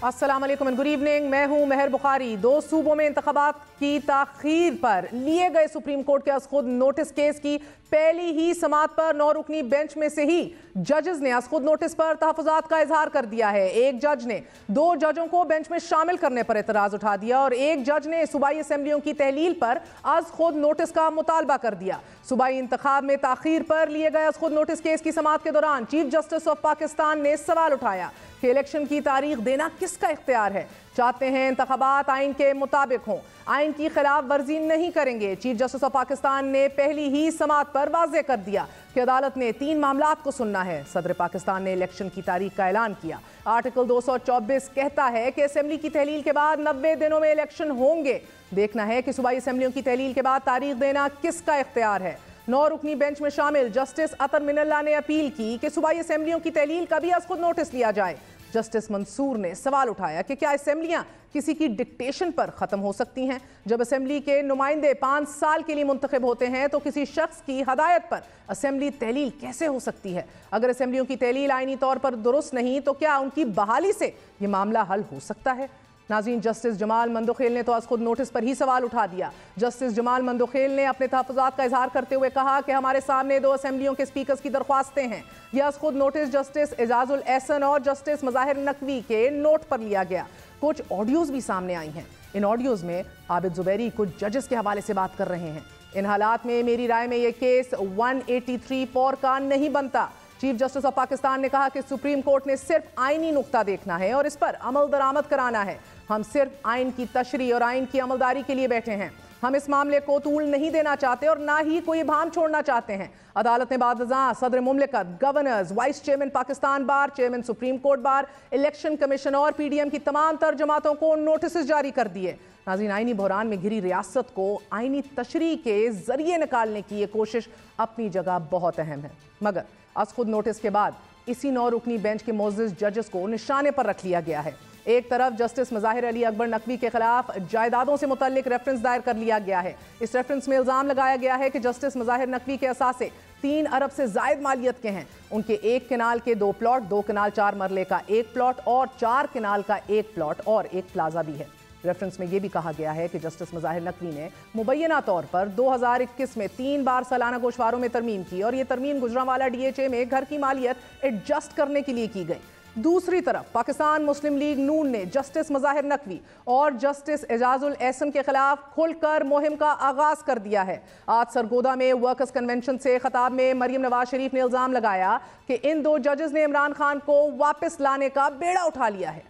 अस्सलाम वालेकुम and good evening. मैं हूं मेहर बुखारी। 2 सूबों में इंतखाबात की ताखीर पर लिए गए सुप्रीम कोर्ट के आज खुद नोटिस केस की पहली ही समाअत पर 9 रुकनी बेंच में से ही जजेस ने आज खुद नोटिस पर तहफ़्फ़ुज़ात का इजहार कर दिया है। एक जज ने 2 जजों को बेंच में शामिल करने पर एतराज़ उठा दिया और एक जज ने सूबाई असेंबलियों की तहलील पर आज खुद नोटिस का मुतालबा कर दिया। सूबाई इंतखाब में ताखीर पर लिए गए आज खुद नोटिस केस की समाअत के दौरान चीफ जस्टिस ऑफ पाकिस्तान ने सवाल उठाया कि इलेक्शन की तारीख देना किसका इख्तियार है। चाहते हैं इंतखाबात आइन के मुताबिक हों, आइन की खिलाफ वर्जी नहीं करेंगे। चीफ जस्टिस ऑफ पाकिस्तान ने पहली ही समाअत पर वाज़ेह कर दिया कि अदालत ने 3 मामलात को सुनना है। सदर पाकिस्तान ने इलेक्शन की तारीख का ऐलान किया। आर्टिकल 224 कहता है कि असेंबली की तहलील के बाद 90 दिनों में इलेक्शन होंगे। देखना है कि सूबाई असेंबलियों की तहलील के बाद तारीख देना किसका इख्तियार है। 9 रुकनी बेंच में शामिल जस्टिस अतर मिनल्ला ने अपील की कि सूबाई असेंबलियों की तहलील का भी आज खुद नोटिस लिया जाए। जस्टिस मंसूर ने सवाल उठाया कि क्या असेंबलियां किसी की डिक्टेशन पर ख़त्म हो सकती हैं। जब असेंबली के नुमाइंदे 5 साल के लिए मुंतखब होते हैं तो किसी शख्स की हदायत पर असेंबली तहलील कैसे हो सकती है। अगर असेंबलियों की तहलील आईनी तौर पर दुरुस्त नहीं तो क्या उनकी बहाली से ये मामला हल हो सकता है। नाज़रीन, जस्टिस जमाल मंदोखेल ने तो आज खुद नोटिस पर ही सवाल उठा दिया। जस्टिस जमाल मंदोखेल ने अपने तहफ़्फ़ुज़ात का इजहार करते हुए कहा कि हमारे सामने 2 असेंबलियों के स्पीकर्स की दरख्वास्तें हैं। यह आज खुद नोटिस जस्टिस एजाजुल एहसन और जस्टिस मज़ाहिर नकवी के नोट पर लिया गया। कुछ ऑडियोज़ भी सामने आई हैं। इन ऑडियोज़ में आबिद ज़ुबैरी कुछ जजेस के हवाले से बात कर रहे हैं। इन हालात में मेरी राय में यह केस 183(4) का नहीं बनता। चीफ जस्टिस ऑफ पाकिस्तान ने कहा कि सुप्रीम कोर्ट ने सिर्फ आईनी नुक्ता देखना है और इस पर अमल दरामद कराना है। हम सिर्फ आइन की तशरीह और आइन की अमलदारी के लिए बैठे हैं। हम इस मामले को तूल नहीं देना चाहते और ना ही कोई भाम छोड़ना चाहते हैं। अदालत ने बादज़ां सदर मुमलिकत, गवर्नर्स, वाइस चेयरमैन पाकिस्तान बार, chairman supreme court bar, election commission और PDM की तमाम तर जमातों को नोटिस जारी कर दिए। नाज़रीन, आइनी बहरान में घिरी रियासत को आइनी तशरीह के जरिए निकालने की ये कोशिश अपनी जगह बहुत अहम है, मगर आज खुद नोटिस के बाद इसी 9 रुकनी बेंच के मोअज़्ज़िज़ जजेस को निशाने पर रख लिया गया है। एक तरफ जस्टिस मज़ाहिर अली अकबर नकवी के खिलाफ जायदादों से मुतल्लिक रेफरेंस दायर कर लिया गया है। इस रेफरेंस में इल्ज़ाम लगाया गया है कि जस्टिस मज़ाहिर नकवी के असासे 3 अरब से ज़ायद मालियत के हैं। उनके 1 कनाल के 2 प्लॉट, 2 कनाल 4 मरले का 1 प्लॉट और 4 कनाल का 1 प्लॉट और 1 प्लाजा भी है। रेफरेंस में यह भी कहा गया है कि जस्टिस मज़ाहिर नकवी ने मुबैना तौर पर 2021 में 3 बार सालाना गोशवारों में तरमीम की और ये तरमीम गुजरांवाला DHA में घर की मालियत एडजस्ट करने के लिए की गई। दूसरी तरफ पाकिस्तान मुस्लिम लीग नून ने जस्टिस मज़ाहिर नकवी और जस्टिस एजाजुल एहसन के खिलाफ खुलकर मुहिम का आगाज कर दिया है। आज सरगोदा में वर्कर्स कन्वेंशन से खिताब में मरियम नवाज शरीफ ने इल्ज़ाम लगाया कि इन 2 जजेस ने इमरान खान को वापस लाने का बेड़ा उठा लिया है।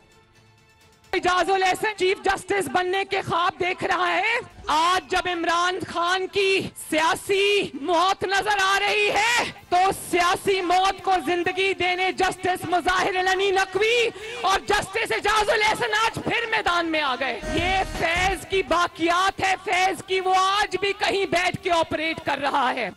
एजाजुल एहसन चीफ जस्टिस बनने के ख्वाब देख रहा है। आज जब इमरान खान की सियासी मौत नजर आ रही है तो सियासी मौत को जिंदगी देने जस्टिस मज़ाहिर अली नकवी और जस्टिस एजाजुल एहसन आज फिर मैदान में आ गए। ये फैज की बाकियात है, फैज की, वो आज भी कहीं बैठ के ऑपरेट कर रहा है।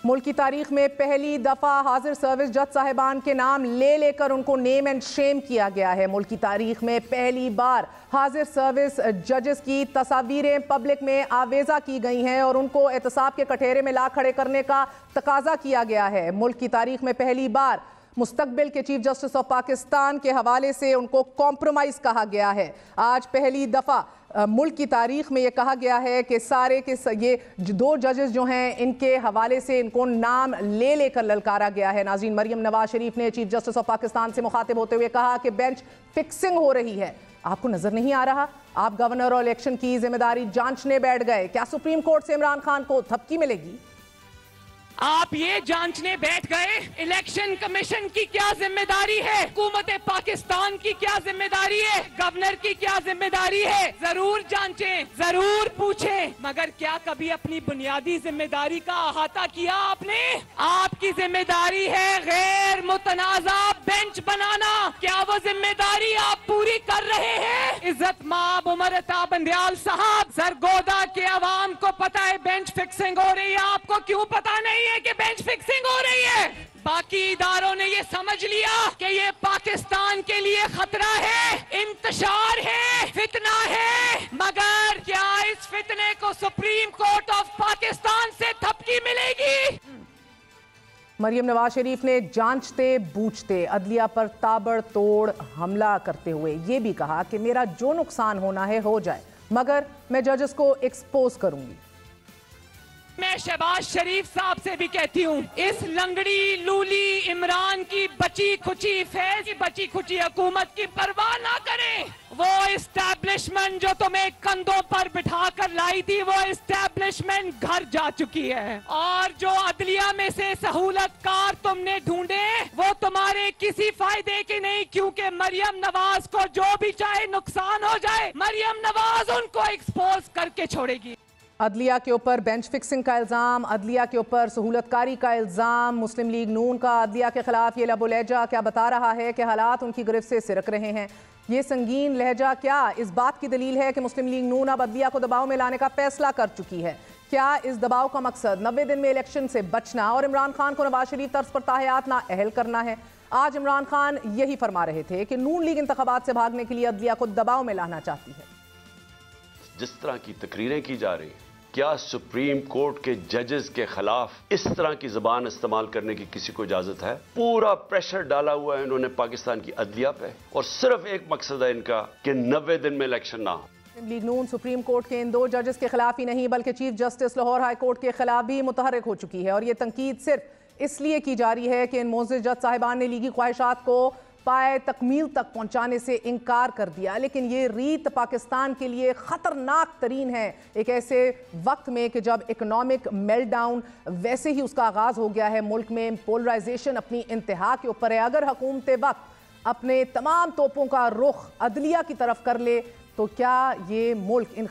मुल्क की तारीख में पहली दफा हाजिर सर्विस जज साहिबान के नाम ले लेकर उनको नेम एंड शेम किया गया है। मुल्क की तारीख में पहली बार हाजिर सर्विस जजेस की तस्वीरें पब्लिक में आवेजा की गई हैं और उनको एहतसाब के कटहरे में ला खड़े करने का तकाजा किया गया है। मुल्क की तारीख में पहली बार मुस्तकबिल के चीफ जस्टिस ऑफ पाकिस्तान के हवाले से उनको कॉम्प्रोमाइज कहा गया है। आज पहली दफा मुल्क की तारीख में ये कहा गया है कि सारे के ये 2 जजेस जो हैं इनके हवाले से इनको नाम ले लेकर ललकारा गया है। नाज़रीन, मरियम नवाज शरीफ ने चीफ जस्टिस ऑफ पाकिस्तान से मुखातिब होते हुए कहा कि बेंच फिक्सिंग हो रही है। आपको नजर नहीं आ रहा? आप गवर्नर और इलेक्शन की जिम्मेदारी जांचने बैठ गए। क्या सुप्रीम कोर्ट से इमरान खान को थपकी मिलेगी? आप ये जांचने बैठ गए इलेक्शन कमीशन की क्या जिम्मेदारी है, हुकूमत पाकिस्तान की क्या जिम्मेदारी है, गवर्नर की क्या जिम्मेदारी है। जरूर जांचें, जरूर पूछें, मगर क्या कभी अपनी बुनियादी जिम्मेदारी का अहाता किया आपने? आपकी जिम्मेदारी है गैर मुतनाज़ा बेंच बनाना। क्या वो जिम्मेदारी आप पूरी कर रहे हैं? इज्जत माब उमर अता बंदयाल साहब, सरगोदा के अवाम को पता है बेंच फिक्सिंग हो रही है, आपको क्यों पता नहीं है कि बेंच फिक्सिंग हो रही है? बाकी इदारों ने ये समझ लिया कि ये पाकिस्तान के लिए खतरा है, इंतशार है, फितना है, मगर क्या इस फितने को सुप्रीम कोर्ट ऑफ पाकिस्तान से थपकी मिलेगी? مریم نواز شریف نے جانچتے بوجھتے عدلیہ پر تابڑ توڑ حملہ کرتے ہوئے یہ بھی کہا کہ میرا جو نقصان ہونا ہے ہو جائے، مگر میں ججز کو ایکسپوز کروں گی۔ میں شہباز شریف صاحب سے بھی کہتی ہوں، اس لنگڑی لولی عمران کی بچی کھچی فیض کی بچی کھچی حکومت کی پرواہ نہ کریں۔ وہ اسٹیبلشمنٹ جو تمہیں کندھوں پر بٹھا کر لائی تھی، وہ اسٹیبلشمنٹ گھر جا چکی ہے، اور جو عدلیہ میں سے سہولت کار تم نے ڈھونڈے وہ تمہارے کسی فائدے کے نہیں، کیونکہ مریم نواز کو جو بھی چاہے نقصان ہو جائے، مریم نواز ان کو ایکسپوز کر کے چھوڑے گی۔ عدلیہ کے اوپر بینچ فکسنگ کا الزام، عدلیہ کے اوپر سہولت کاری کا الزام، مسلم لیگ نون کا عدلیہ کے خلاف یہ لب و لہجہ کیا بتا رہا ہے کہ حالات ان کی گرفت سے سرک رہے ہیں؟ یہ سنگین لہجہ کیا اس بات کی دلیل ہے کہ مسلم لیگ نون اب عدلیہ کو دباؤ میں لانے کا فیصلہ کر چکی ہے؟ کیا اس دباؤ کا مقصد 90 دن میں الیکشن سے بچنا اور عمران خان کو نواز شریف طرز پر تاحیات نااہل کرنا ہے؟ آج عمران خان یہی فرما رہے تھے کہ نون لیگ انتخابات سے بھاگنے کے لیے عدلیہ کو دباؤ میں لانا چاہتی ہے۔ جس طرح کی تقریریں کی جا رہی ہیں، کیا سپریم کورٹ کے ججز کے خلاف اس طرح کی زبان استعمال کرنے کی کسی کو اجازت ہے؟ پورا پریشر ڈالا ہوا ہے انہوں نے پاکستان کی عدلیہ پہ، اور صرف ایک مقصد ہے ان کا کہ 90 دن میں الیکشن نہ ہو۔ مسلم لیگ نون سپریم کورٹ کے ان دو ججز کے خلاف ہی نہیں بلکہ chief justice Lahore high court کے خلاف بھی متحرک ہو چکی ہے، اور یہ تنقید صرف اس لیے کی جا رہی ہے کہ ان معزز جج صاحبان نے لیگی خواہشات کو پائے تکمیل تک پہنچانے سے انکار کر دیا، لیکن یہ ریت پاکستان کے لیے خطرناک ترین ہے ایک ایسے وقت میں کہ جب اکنامک میلٹ ڈاؤن ویسے ہی اس کا آغاز ہو گیا ہے، ملک میں پولرائزیشن اپنی انتہا کے اوپر ہے۔ اگر حکومت وقت اپنے تمام توپوں کا رخ عدلیہ کی طرف کر لے تو کیا یہ ملک ان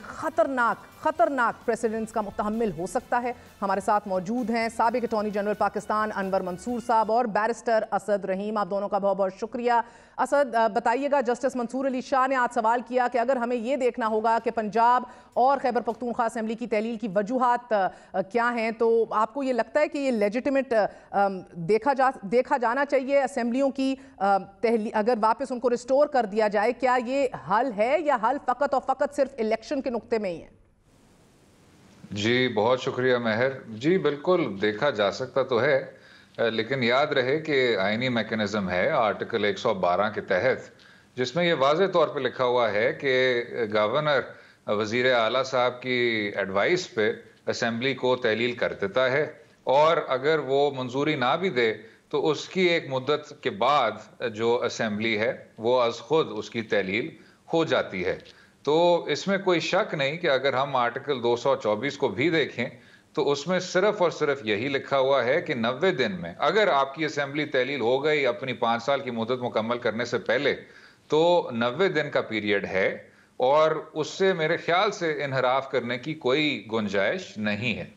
خطرناک پریسیڈنٹس کا متحمل ہو سکتا ہے؟ ہمارے ساتھ موجود ہیں سابق اٹارنی جنرل پاکستان انور منصور صاحب اور بیرسٹر اسد رحیم۔ آپ دونوں کا بہت بہت شکریہ۔ اسد، بتائیے گا، جسٹس منصور علی شاہ نے آج سوال کیا کہ اگر ہمیں یہ دیکھنا ہوگا کہ پنجاب اور خیبر پختونخوا اسمبلی کی تحلیل کی وجوہات کیا ہیں، تو آپ کو یہ لگتا ہے کہ یہ لیجیٹیمیٹ دیکھا جانا چاہیے اسمبلیوں کی تحلیل، اگر واپس ان کو ریسٹور کر دیا جائے، کیا یہ حل ہے یا حل فقط اور فقط صرف الیکشن کے نقطے میں ہی ہے؟ جی بہت شکریہ مہر جی، بالکل دیکھا جا سکتا تو ہے، لیکن یاد رہے کہ آئینی میکنزم ہے آرٹیکل 112 کے تحت، جس میں یہ واضح طور پہ لکھا ہوا ہے کہ گورنر وزیر اعلیٰ صاحب کی ایڈوائس پہ اسمبلی کو تحلیل کر دیتا ہے، اور اگر وہ منظوری نہ بھی دے تو اس کی ایک مدت کے بعد جو اسمبلی ہے وہ از خود اس کی تحلیل ہو جاتی ہے۔ تو اس میں کوئی شک نہیں کہ اگر ہم آرٹیکل 224 کو بھی دیکھیں تو اس میں صرف اور صرف یہی لکھا ہوا ہے کہ 90 دن میں اگر آپ کی اسمبلی تحلیل ہو گئی اپنی 5 سال کی مدت مکمل کرنے سے پہلے، تو 90 دن کا پیریڈ ہے، اور اس سے میرے خیال سے انحراف کرنے کی کوئی گنجائش نہیں ہے۔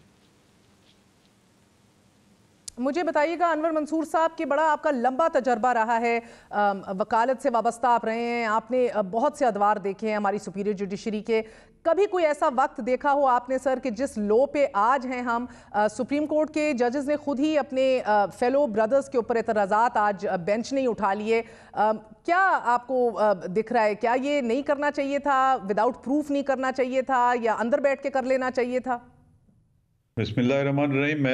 مجھے بتائیے گا انور منصور صاحب کہ بڑا آپ کا لمبا تجربہ رہا ہے، وکالت سے وابستہ آپ رہے ہیں، آپ نے بہت سے ادوار دیکھے ہیں ہماری سپیریئر جوڈیشری کے، کبھی کوئی ایسا وقت دیکھا ہو آپ نے سر کہ جس لو پہ آج ہیں ہم، سپریم کورٹ کے ججز نے خود ہی اپنے فیلو بردرز کے اوپر اعتراضات آج بینچ نہیں اٹھا لیے، کیا آپ کو دکھ رہا ہے؟ کیا یہ نہیں کرنا چاہیے تھا، وداؤٹ پروف نہیں کرنا چاہیے تھا، یا اندر بیٹھ کے کر لینا چاہیے تھا؟ بسم اللہ الرحمن الرحیم۔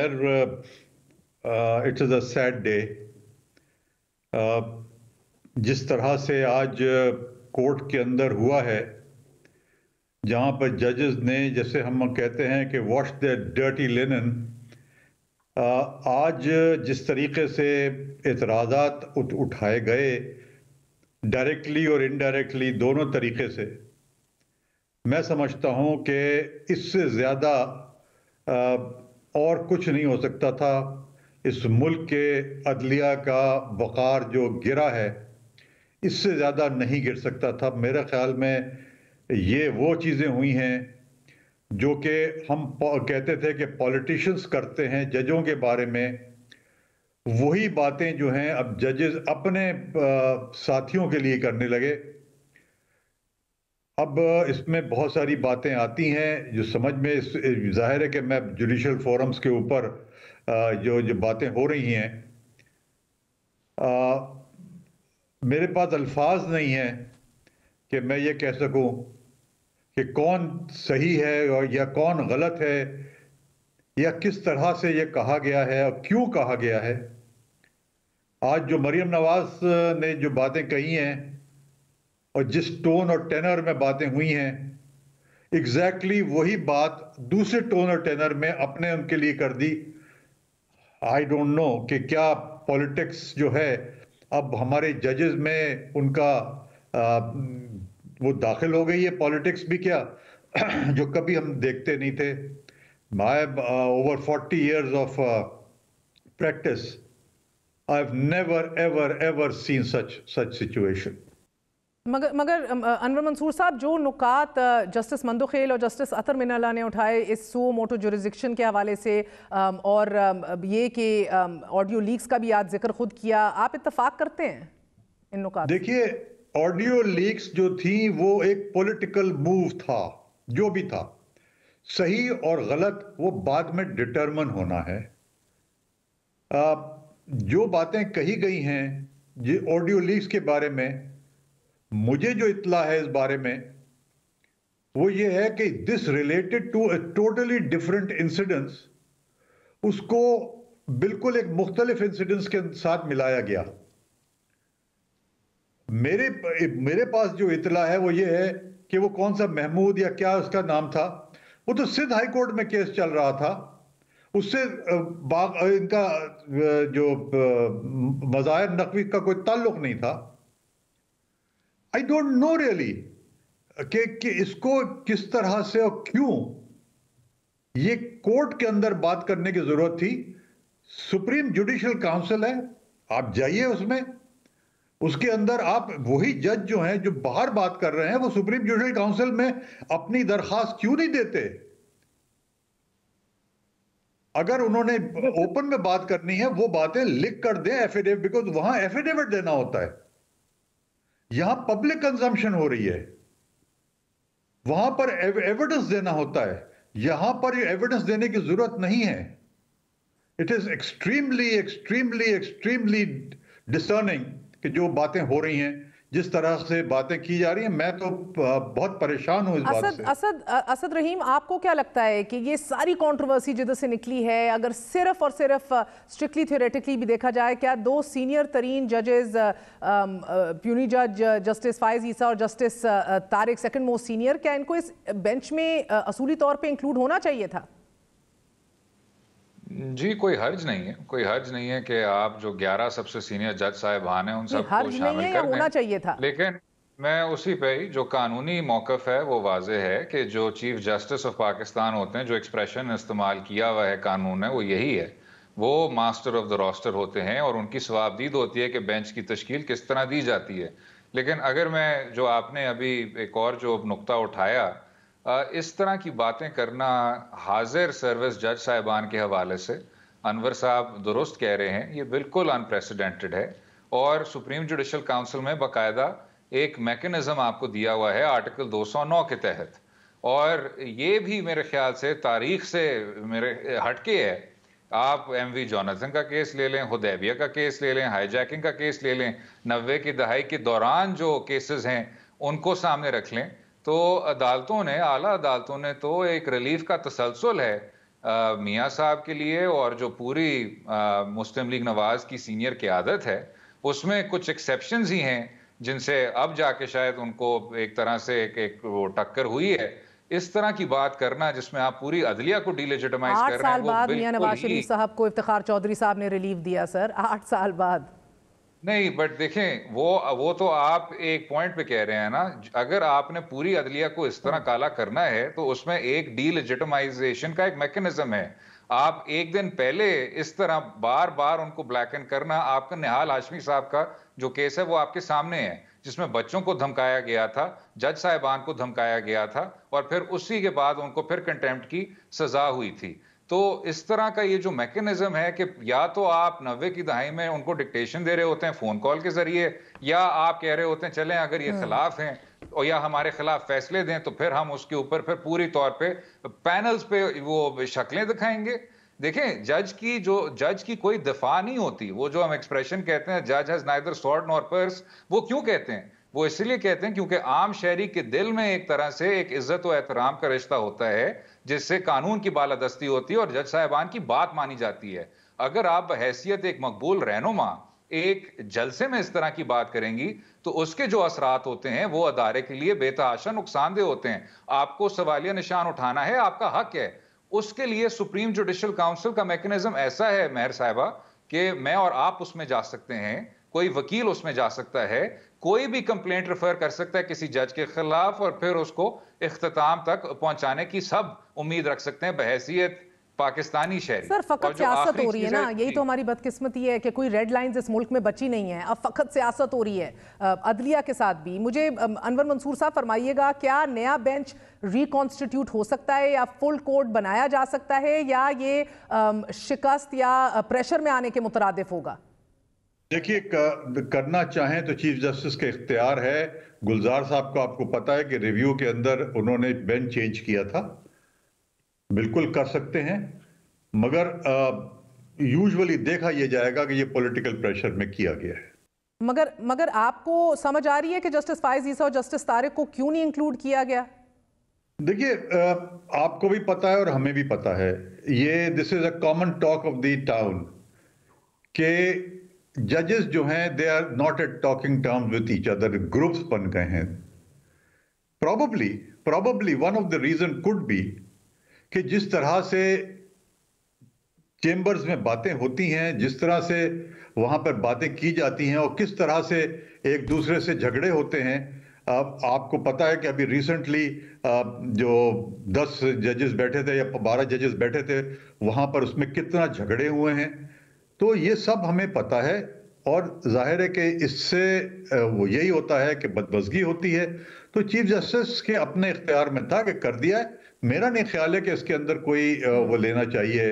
It is a sad day. جس طرح سے آج کورٹ کے اندر ہوا ہے، جہاں پر ججز نے، جیسے ہم کہتے ہیں کہ واش their dirty linen، آج جس طریقے سے اعتراضات اٹھائے گئے ڈائریکٹلی اور انڈائریکٹلی دونوں طریقے سے، میں سمجھتا ہوں کہ اس سے زیادہ اور کچھ نہیں ہو سکتا تھا۔ اس ملک کے عدلیہ کا وقار جو گرا ہے، اس سے زیادہ نہیں گر سکتا تھا۔ میرے خیال میں یہ وہ چیزیں ہوئی ہیں جو کہ ہم کہتے تھے کہ پولیٹیشنز کرتے ہیں ججوں کے بارے میں، وہی باتیں جو ہیں اب ججز اپنے ساتھیوں کے لیے کرنے لگے۔ اب اس میں بہت ساری باتیں آتی ہیں جو سمجھ میں، ظاہر ہے کہ میں جوڈیشل فورمز کے اوپر جو باتیں ہو رہی ہیں، میرے پاس الفاظ نہیں ہیں کہ میں یہ کہہ سکوں کہ کون صحیح ہے یا کون غلط ہے، या किस तरह से ये कहा गया है और क्यों कहा गया है। आज जो मरियम नवाज ने जो बातें कही हैं और जिस टोन और टेनर में बातें हुई हैं, एग्जैक्टली वही बात दूसरे टोन और टेनर में अपने उनके लिए कर दी। आई डोंट नो कि क्या पॉलिटिक्स जो है अब हमारे जजेस में उनका वो दाखिल हो गई है, पॉलिटिक्स भी क्या जो कभी हम देखते नहीं थे। My over 40 years of practice, I've never ever seen such situation. मगर अनवर मंसूर साहब, जो नुकात जस्टिस मंदुखेल और जस्टिस अतर मिनल्ला ने उठाए इस सू मोटो जुरिसडिक्शन के हवाले से, और ये कि ऑडियो लीक्स का भी आज जिक्र खुद किया, आप इत्तफाक करते हैं इन नुकात? देखिए, ऑडियो लीक्स जो थी वो एक पॉलिटिकल मूव था, जो भी था सही और गलत वो बाद में डिटरमिन होना है। जो बातें कही गई हैं ये ऑडियो लीक्स के बारे में, मुझे जो इत्तला है इस बारे में वो ये है कि this related to a totally different incidents, उसको बिल्कुल एक मुख्तलिफ इंसिडेंट्स के साथ मिलाया गया। मेरे पास जो इत्तला है वो ये है कि वो कौन सा महमूद या क्या उसका नाम था, वो तो सिंध हाई कोर्ट में केस चल रहा था, उससे इनका जो मज़ाहिर नकवी का कोई ताल्लुक नहीं था। आई डोंट नो रियली कि इसको किस तरह से और क्यों ये कोर्ट के अंदर बात करने की जरूरत थी। सुप्रीम जुडिशियल काउंसिल है, आप जाइए उसमें, उसके अंदर आप वही जज जो हैं जो बाहर बात कर रहे हैं वो सुप्रीम जुडिशियल काउंसिल में अपनी दरखास्त क्यों नहीं देते। अगर उन्होंने ओपन में बात करनी है वो बातें लिख कर दें एफिडेविट, बिकॉज वहां एफिडेविट देना होता है, यहां पब्लिक कंजम्पशन हो रही है, वहां पर एविडेंस देना होता है, यहां पर एविडेंस देने की जरूरत नहीं है। It is extremely extremely extremely discerning कि जो बातें हो रही हैं, जिस तरह से बातें की जा रही हैं, मैं तो बहुत परेशान हूं इस बात से। असद रहीम, आपको क्या लगता है कि ये सारी कंट्रोवर्सी जिधर से निकली है, अगर सिर्फ और सिर्फ स्ट्रिक्टली थ्योरेटिकली भी देखा जाए, क्या दो सीनियर तरीन जजेस, प्यूनी जज जस्टिस फायज ईसा और justice Tariq second most senior, क्या इनको इस बेंच में असूली तौर पर इंक्लूड होना चाहिए था? जी, कोई हर्ज नहीं है, कोई हर्ज नहीं है कि आप जो 11 सबसे सीनियर जज साहिबान हैं उन सबको शामिल कर दें, होना चाहिए था। लेकिन मैं उसी पे ही जो कानूनी मौक़िफ़ है वो वाज़ेह है कि जो चीफ जस्टिस ऑफ पाकिस्तान होते हैं, जो एक्सप्रेशन इस्तेमाल किया हुआ है कानून है वो यही है, वो मास्टर ऑफ द रोस्टर होते हैं और उनकी सवाबदीद होती है कि बेंच की तश्कील किस तरह दी जाती है। लेकिन अगर मैं जो आपने अभी एक और जो नुक्ता उठाया, इस तरह की बातें करना हाजिर सर्विस जज साहिबान के हवाले से, अनवर साहब दुरुस्त कह रहे हैं, ये बिल्कुल अनप्रेसिडेंटेड है। और सुप्रीम जुडिशल काउंसिल में बाकायदा एक मैकेनिज्म आपको दिया हुआ है आर्टिकल 209 के तहत, और ये भी मेरे ख्याल से तारीख से मेरे हटके है। आप एमवी जॉनसन का केस ले लें, हुदैबिया का केस ले लें, हाईजैकिंग का केस ले लें, 90 की दहाई के दौरान जो केसेस हैं उनको सामने रख लें, तो अदालतों ने, आला अदालतों ने तो एक रिलीफ का तसलसल है मियाँ साहब के लिए, और जो पूरी मुस्लिम लीग नवाज की सीनियर क़यादत है उसमें कुछ एक्सेप्शंस ही हैं जिनसे अब जाके शायद उनको एक तरह से एक वो टक्कर हुई है। इस तरह की बात करना जिसमें आप पूरी अदलिया को डिलेजिटिमाइज कर रहे हैं, 8 साल बाद मियां नवाज शरीफ साहब को इफ्तिखार चौधरी साहब ने रिलीफ दिया सर, 8 साल बाद। नहीं, बट देखें वो तो आप एक पॉइंट पे कह रहे हैं ना, अगर आपने पूरी अदलिया को इस तरह काला करना है तो उसमें एक डीलेजिटिमाइजेशन का एक मैकेनिज्म है। आप एक दिन पहले इस तरह बार बार उनको ब्लैकन करना, आपका निहाल हाशमी साहब का जो केस है वो आपके सामने है, जिसमें बच्चों को धमकाया गया था, जज साहिबान को धमकाया गया था, और फिर उसी के बाद उनको फिर कंटेम्प्ट की सजा हुई थी। तो इस तरह का ये जो मैकेनिज्म है कि या तो आप 90 की दहाई में उनको डिक्टेशन दे रहे होते हैं फोन कॉल के जरिए, या आप कह रहे होते हैं चलें अगर ये खिलाफ हैं और या हमारे खिलाफ फैसले दें तो फिर हम उसके ऊपर फिर पूरी तौर पे पैनल्स पे वो शक्लें दिखाएंगे। देखें, जज की कोई दफा नहीं होती। वो जो हम एक्सप्रेशन कहते हैं जज has neither sword nor purse, वो क्यों कहते हैं? وہ اس لیے کہتے ہیں کیونکہ عام شہری کے دل میں ایک طرح سے ایک عزت و احترام کا رشتہ ہوتا ہے جس سے قانون کی بالادستی ہوتی ہے اور جج صاحبان کی بات مانی جاتی ہے. اگر آپ بحیثیت ایک مقبول رہنما ایک جلسے میں اس طرح کی بات کریں گی تو اس کے جو اثرات ہوتے ہیں وہ ادارے کے لیے بے تحاشا نقصان دہ ہوتے ہیں. آپ کو سوالیہ نشان اٹھانا ہے، آپ کا حق ہے. اس کے لیے سپریم جوڈیشل کاؤنسل کا میکنزم ایسا ہے مہر صاحبہ کہ میں اور آپ اس میں جا سکتے ہیں، کوئی وکیل اس میں جا سکتا ہے، کوئی بھی کمپلینٹ ریفر کر سکتا ہے کسی جج کے خلاف اور پھر اس کو اختتام تک پہنچانے کی سب امید رکھ سکتے ہیں بحیثیت پاکستانی شہری. سر فقط سیاست ہو رہی ہے نا، یہی تو ہماری بدقسمتی ہے کہ کوئی ریڈ لائنز اس ملک میں بچی نہیں ہیں. اب فقط سیاست ہو رہی ہے عدلیہ کے ساتھ بھی. مجھے انور منصور صاحب فرمائیے گا، کیا نیا بینچ ریکانسٹیٹیوٹ ہو سکتا ہے یا فل کورٹ بنایا جا سکتا ہے یا یہ شکست یا پریشر میں آنے کے مترادف ہوگا؟ دیکھیے، کرنا چاہیں تو چیف جسٹس کا اختیار ہے. گلزار صاحب کو آپ کو پتا ہے کہ ریویو کے اندر انہوں نے بینچ چینج کیا تھا، بالکل کر سکتے ہیں، مگر یوزولی دیکھا یہ جائے گا کہ یہ پولیٹیکل پریشر میں کیا گیا ہے. مگر آپ کو سمجھ آ رہی ہے کہ جسٹس فائز عیسیٰ اور جسٹس طارق کو کیوں نہیں انکلوڈ کیا گیا؟ دیکھیے، آپ کو بھی پتا ہے اور ہمیں بھی پتا ہے، یہ this is a common talk of the town کہ ججز جو ہیں they are not at talking terms with each other, groups بن گئے ہیں. Probably one of the reason could be کہ جس طرح سے چیمبرز میں باتیں ہوتی ہیں، جس طرح سے وہاں پر باتیں کی جاتی ہیں اور کس طرح سے ایک دوسرے سے جھگڑے ہوتے ہیں. آپ کو پتا ہے کہ ابھی ریسنٹلی جو 10 ججز بیٹھے تھے یا 12 ججز بیٹھے تھے وہاں پر اس میں کتنا جھگڑے ہوئے ہیں. تو یہ سب ہمیں پتا ہے اور ظاہر ہے کہ اس سے وہ یہی ہوتا ہے کہ بدمزگی ہوتی ہے. تو چیف جسٹس کے اپنے اختیار میں تھا کہ کر دیا ہے. میرا نہیں خیال ہے کہ اس کے اندر کوئی وہ لینا چاہیے،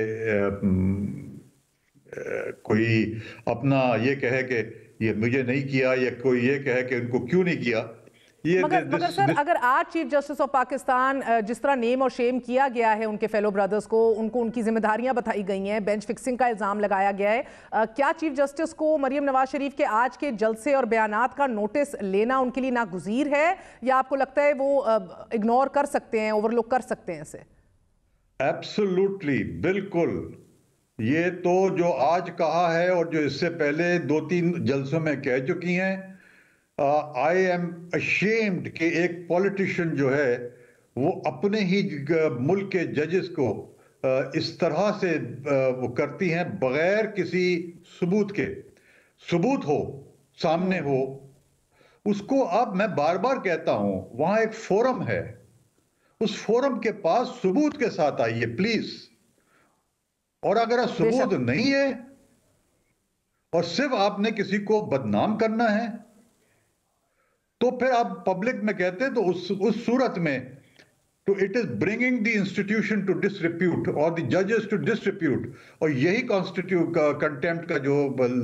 کوئی اپنا یہ کہے کہ یہ مجھے نہیں کیا یا کوئی یہ کہے کہ ان کو کیوں نہیں کیا. مگر سر اگر آج چیف جسٹس آف پاکستان جس طرح نیم اور شیم کیا گیا ہے ان کے فیلو برادرز کو ان کی ذمہ داریاں بتائی گئی ہیں، بینچ فکسنگ کا الزام لگایا گیا ہے، کیا چیف جسٹس کو مریم نواز شریف کے آج کے جلسے اور بیانات کا نوٹس لینا ان کے لیے ناگزیر ہے یا آپ کو لگتا ہے وہ اگنور کر سکتے ہیں، اوور لک کر سکتے ہیں اسے؟ ایبسولوٹلی، بالکل. یہ تو جو آج کہا ہے اور جو اس سے پہلے 2-3 جلسوں میں کہہ چکی ہیں، I am ashamed کہ ایک پولیٹیشین جو ہے وہ اپنے ہی ملک کے ججز کو اس طرح سے وہ کرتی ہیں بغیر کسی ثبوت کے. ثبوت ہو سامنے ہو اس کو. اب میں بار بار کہتا ہوں وہاں ایک فورم ہے، اس فورم کے پاس ثبوت کے ساتھ آئیے پلیز. اور اگر ثبوت نہیں ہے اور صرف آپ نے کسی کو بدنام کرنا ہے تو پھر آپ پبلک میں کہتے ہیں تو اس صورت میں تو it is bringing the institution to disrepute اور دی ججز ٹو ڈسریپیوٹ. اور یہی کنٹیمپٹ کا جو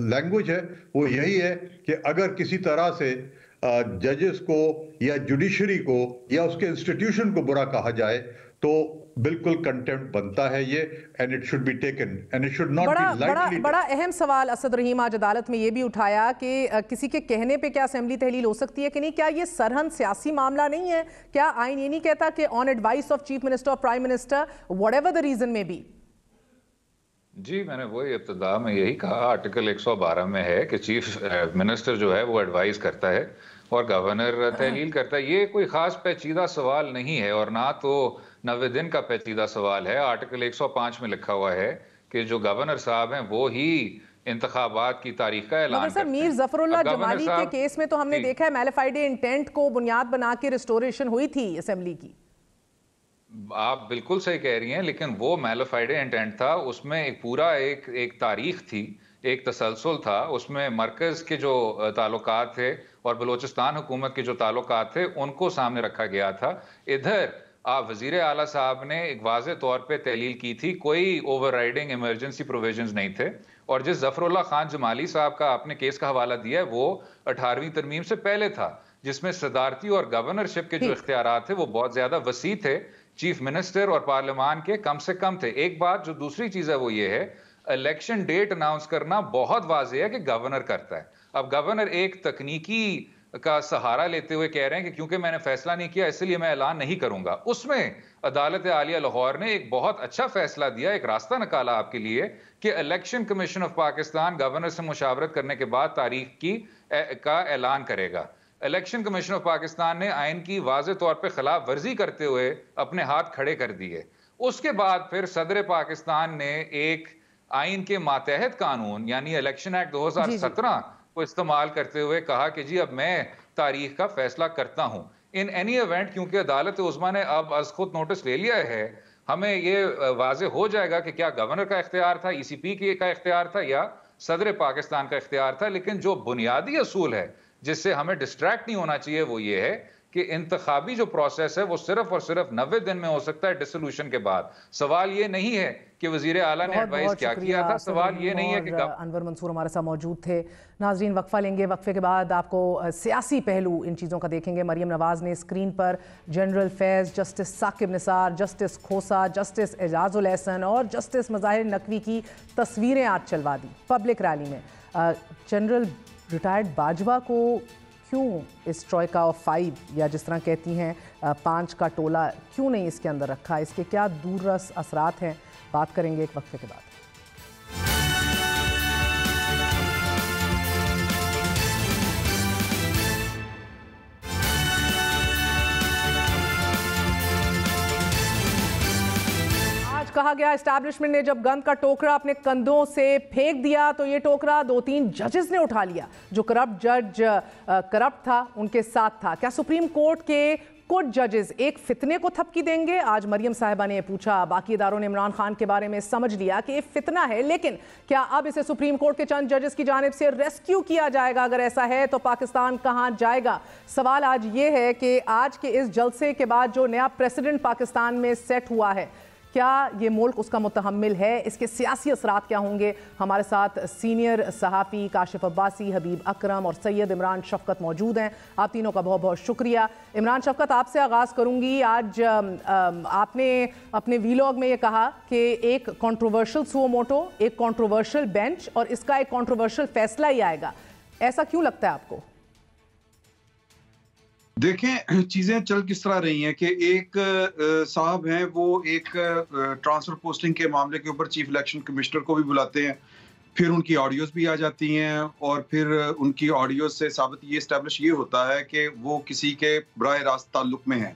لینگویج ہے وہ یہی ہے کہ اگر کسی طرح سے ججز کو یا جوڈیشری کو یا اس کے انسٹیٹیوشن کو برا کہا جائے تو بالکل کنٹیمپٹ بنتا ہے یہ، and it should be taken and it should not be lightly. بڑا اہم سوال اسد رحیم آج عدالت میں یہ بھی اٹھایا کہ کسی کے کہنے پہ کیا اسمبلی تحلیل ہو سکتی ہے کہ نہیں؟ کیا یہ سرہن سیاسی معاملہ نہیں ہے؟ کیا آئین یہ نہیں کہتا کہ آن ایڈوائس آف چیف منسٹر اور prime minister whatever the reason may be؟ جی میں نے وہی ابتدا میں یہی کہا، آرٹیکل 112 میں ہے کہ چیف منسٹر جو ہے وہ ایڈوائز کرتا ہے اور گورنر تحلیل کرتا ہے. یہ کوئی خاص پیچیدہ سوال نہیں ہے اور نہ تو 90 دن کا پیچیدہ سوال ہے. آرٹیکل 105 میں لکھا ہوا ہے کہ جو گورنر صاحب ہیں وہ ہی انتخابات کی تاریخ کا اعلان کرتے ہیں. میر ظفر اللہ جمالی کے کیس میں تو ہم نے دیکھا ہے میلیفائڈ انٹینٹ کو بنیاد بنا کے ریسٹوریشن ہوئی تھی اسمبلی کی. آپ بالکل صحیح کہہ رہی ہیں، لیکن وہ میلیفائڈ انٹینٹ تھا، اس میں ایک پورا ایک تاریخ تھی، ایک تسلسل تھا. اس میں مرکز کے جو تعلقات تھے اور بلوچستان حکومت کے جو تعلقات تھے ان کو سامنے رکھا گیا تھا. ادھر وزیر اعلیٰ صاحب نے ایک واضح طور پہ تحلیل کی تھی، کوئی اوور رائڈنگ ایمرجنسی پروویژنز نہیں تھے. اور جس ظفر اللہ خان جمالی صاحب کا آپ نے کیس کا حوالہ دیا ہے وہ 18ویں ترمیم سے پہلے تھا، جس میں صدارتی اور گورنرشپ کے جو اختیارات تھے وہ بہت زیادہ وسیع تھے، چیف منسٹر اور پارلیمان کے کم سے کم تھے. ایک بات جو دوسری چیز ہے وہ یہ ہے الیکشن ڈیٹ اناؤنس کرنا بہت واضح ہے کہ گورنر کرتا ہے. اب گورنر ایک تکنیکی کا سہارا لیتے ہوئے کہہ رہے ہیں کہ کیونکہ میں نے فیصلہ نہیں کیا اس لیے میں اعلان نہیں کروں گا. اس میں عدالت عالیہ لاہور نے ایک بہت اچھا فیصلہ دیا, ایک راستہ نکالا آپ کے لیے کہ election commission of Pakistan governor سے مشاورت کرنے کے بعد تاریخ کا اعلان کرے گا. الیکشن کمیشن آف پاکستان نے آئین کی واضح طور پہ خلاف ورزی کرتے ہوئے اپنے ہاتھ کھڑے کر دیے. اس کے بعد پھر صدر پاکستان نے ایک آئین کے ماتحت قانون یعنی الیکشن ایکٹ 2017 کو استعمال کرتے ہوئے کہا کہ جی اب میں تاریخ کا فیصلہ کرتا ہوں. ان اینی ایونٹ کیونکہ عدالت عظمیٰ نے اب از خود نوٹس لے لیا ہے, ہمیں یہ واضح ہو جائے گا کہ کیا گورنر کا اختیار تھا, ای سی پی کا اختیار تھا یا صدر پاکستان کا اختیار تھا. لیکن جو بنیادی اصول ہے جس سے ہمیں ڈسٹریکٹ نہیں ہونا چاہیے وہ یہ ہے کہ انتخابی جو پروسیس ہے وہ صرف اور صرف 90 دن میں ہو سکتا ہے ڈسولوشن کے بعد. سوال یہ نہیں ہے کہ وزیر اعلیٰ نے ایڈوائز کیا کیا تھا, سوال یہ نہیں ہے کہ انور منصور ہمارے ساتھ موجود تھے. ناظرین وقفہ لیں گے, وقفے کے بعد آپ کو سیاسی پہلو ان چیزوں کا دیکھیں گے. مریم نواز نے اسکرین پر جنرل فیض, جسٹس ثاقب نثار, جسٹس کھوسا, جسٹس اعجاز الاحسن اور جسٹس مظاہر نقوی کی تصویریں آج چلوا دی پبلک ریلی میں. جنرل ریٹائرڈ باجوہ کو کیوں اس ٹروئکا آف 5 یا جس طرح کہتی ہیں 5 کا ٹولہ کیوں نہیں اس کے اندر رکھا, اس کے کیا دور رس اثرات ہیں, بات کریں گے ایک وقفے کے بعد. کہا گیا اسٹیبلشمنٹ نے جب گند کا ٹوکرا اپنے کندھوں سے پھینک دیا تو یہ ٹوکرا 2-3 ججز نے اٹھا لیا. جو کرپٹ جج کرپٹ تھا ان کے ساتھ تھا. کیا سپریم کورٹ کے کچھ ججز ایک فتنے کو تھپکی دیں گے؟ آج مریم صاحبہ نے پوچھا. باقی اداروں نے عمران خان کے بارے میں سمجھ لیا کہ یہ فتنہ ہے, لیکن کیا اب اسے سپریم کورٹ کے چند ججز کی جانب سے ریسکیو کیا جائے گا؟ اگر ایسا ہے تو پاکستان کہاں جائے گا؟ سوال آج یہ ہے کہ آج کے اس جلسے کے بعد جو نیا پریسیڈنٹ پاکستان میں سیٹ ہوا ہے, کیا یہ ملک اس کا متحمل ہے؟ اس کے سیاسی اثرات کیا ہوں گے؟ ہمارے ساتھ سینئر صحافی کاشف عباسی, حبیب اکرم اور سید عمران شفقت موجود ہیں. آپ تینوں کا بہت بہت شکریہ. عمران شفقت, آپ سے آغاز کروں گی. آج آپ نے اپنے ویلاگ میں یہ کہا کہ ایک کنٹروورشل سو موٹو, ایک کنٹروورشل بینچ اور اس کا ایک کنٹروورشل فیصلہ ہی آئے گا. ایسا کیوں لگتا ہے آپ کو؟ دیکھیں چیزیں چل کس طرح رہی ہیں کہ ایک صاحب ہیں وہ ایک ٹرانسفر پوسٹنگ کے معاملے کے اوپر چیف الیکشن کمشنر کو بھی بلاتے ہیں, پھر ان کی آڈیوز بھی آ جاتی ہیں اور پھر ان کی آڈیوز سے ثابت یہ اسٹیبلش یہ ہوتا ہے کہ وہ کسی کے براہ راست تعلق میں ہیں.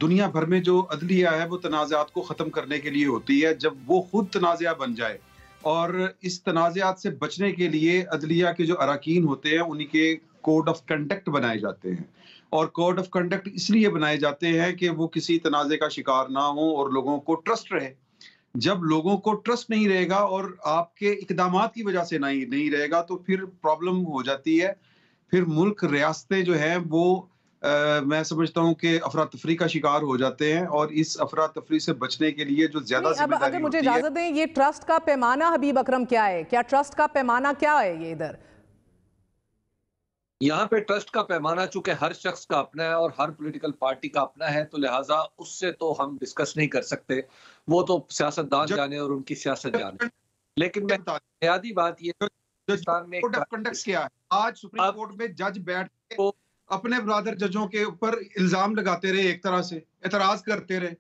دنیا بھر میں جو عدلیہ ہے وہ تنازعات کو ختم کرنے کے لیے ہوتی ہے. جب وہ خود تنازعہ بن جائے اور اس تنازعات سے بچنے کے لیے عدلیہ کے جو اراکین ہوتے ہیں انہی کے کوڈ آف کنڈکٹ بنائے جاتے ہیں. اور کوڈ آف کنڈکٹ اس لیے بنائے جاتے ہیں کہ وہ کسی تنازع کا شکار نہ ہوں اور لوگوں کو ٹرسٹ رہے. جب لوگوں کو ٹرسٹ نہیں رہے گا اور آپ کے اقدامات کی وجہ سے نہیں رہے گا تو پھر پرابلم ہو جاتی ہے. پھر ملک ریاستیں جو ہیں وہ میں سمجھتا ہوں کہ افراتفری کا شکار ہو جاتے ہیں, اور اس افراتفری سے بچنے کے لیے جو زیادہ ذمہ داری اگر مجھے اجازت دیں, یہ ٹرسٹ کا پیمانہ حبیب اکرم کیا ہے؟ کیا ٹرسٹ کا پیمانہ کیا ہے یہ ادھر؟ یہاں پہ ٹرسٹ کا پیمانہ چونکہ ہر شخص کا اپنا ہے اور ہر پولیٹیکل پارٹی کا اپنا ہے, تو لہٰذا اس سے تو ہم ڈسکس نہیں کر سکتے, وہ تو سیاستدان جانے اور ان کی سیاست جانے. لیکن میں بنیادی بات یہ کوڈ آف کنڈکٹ کیا ہے. آج سپریم کورٹ میں جج بیٹھ کے اپنے برادر ججوں کے اوپر الزام لگاتے رہے, ایک طرح سے اعتراض کرتے رہے.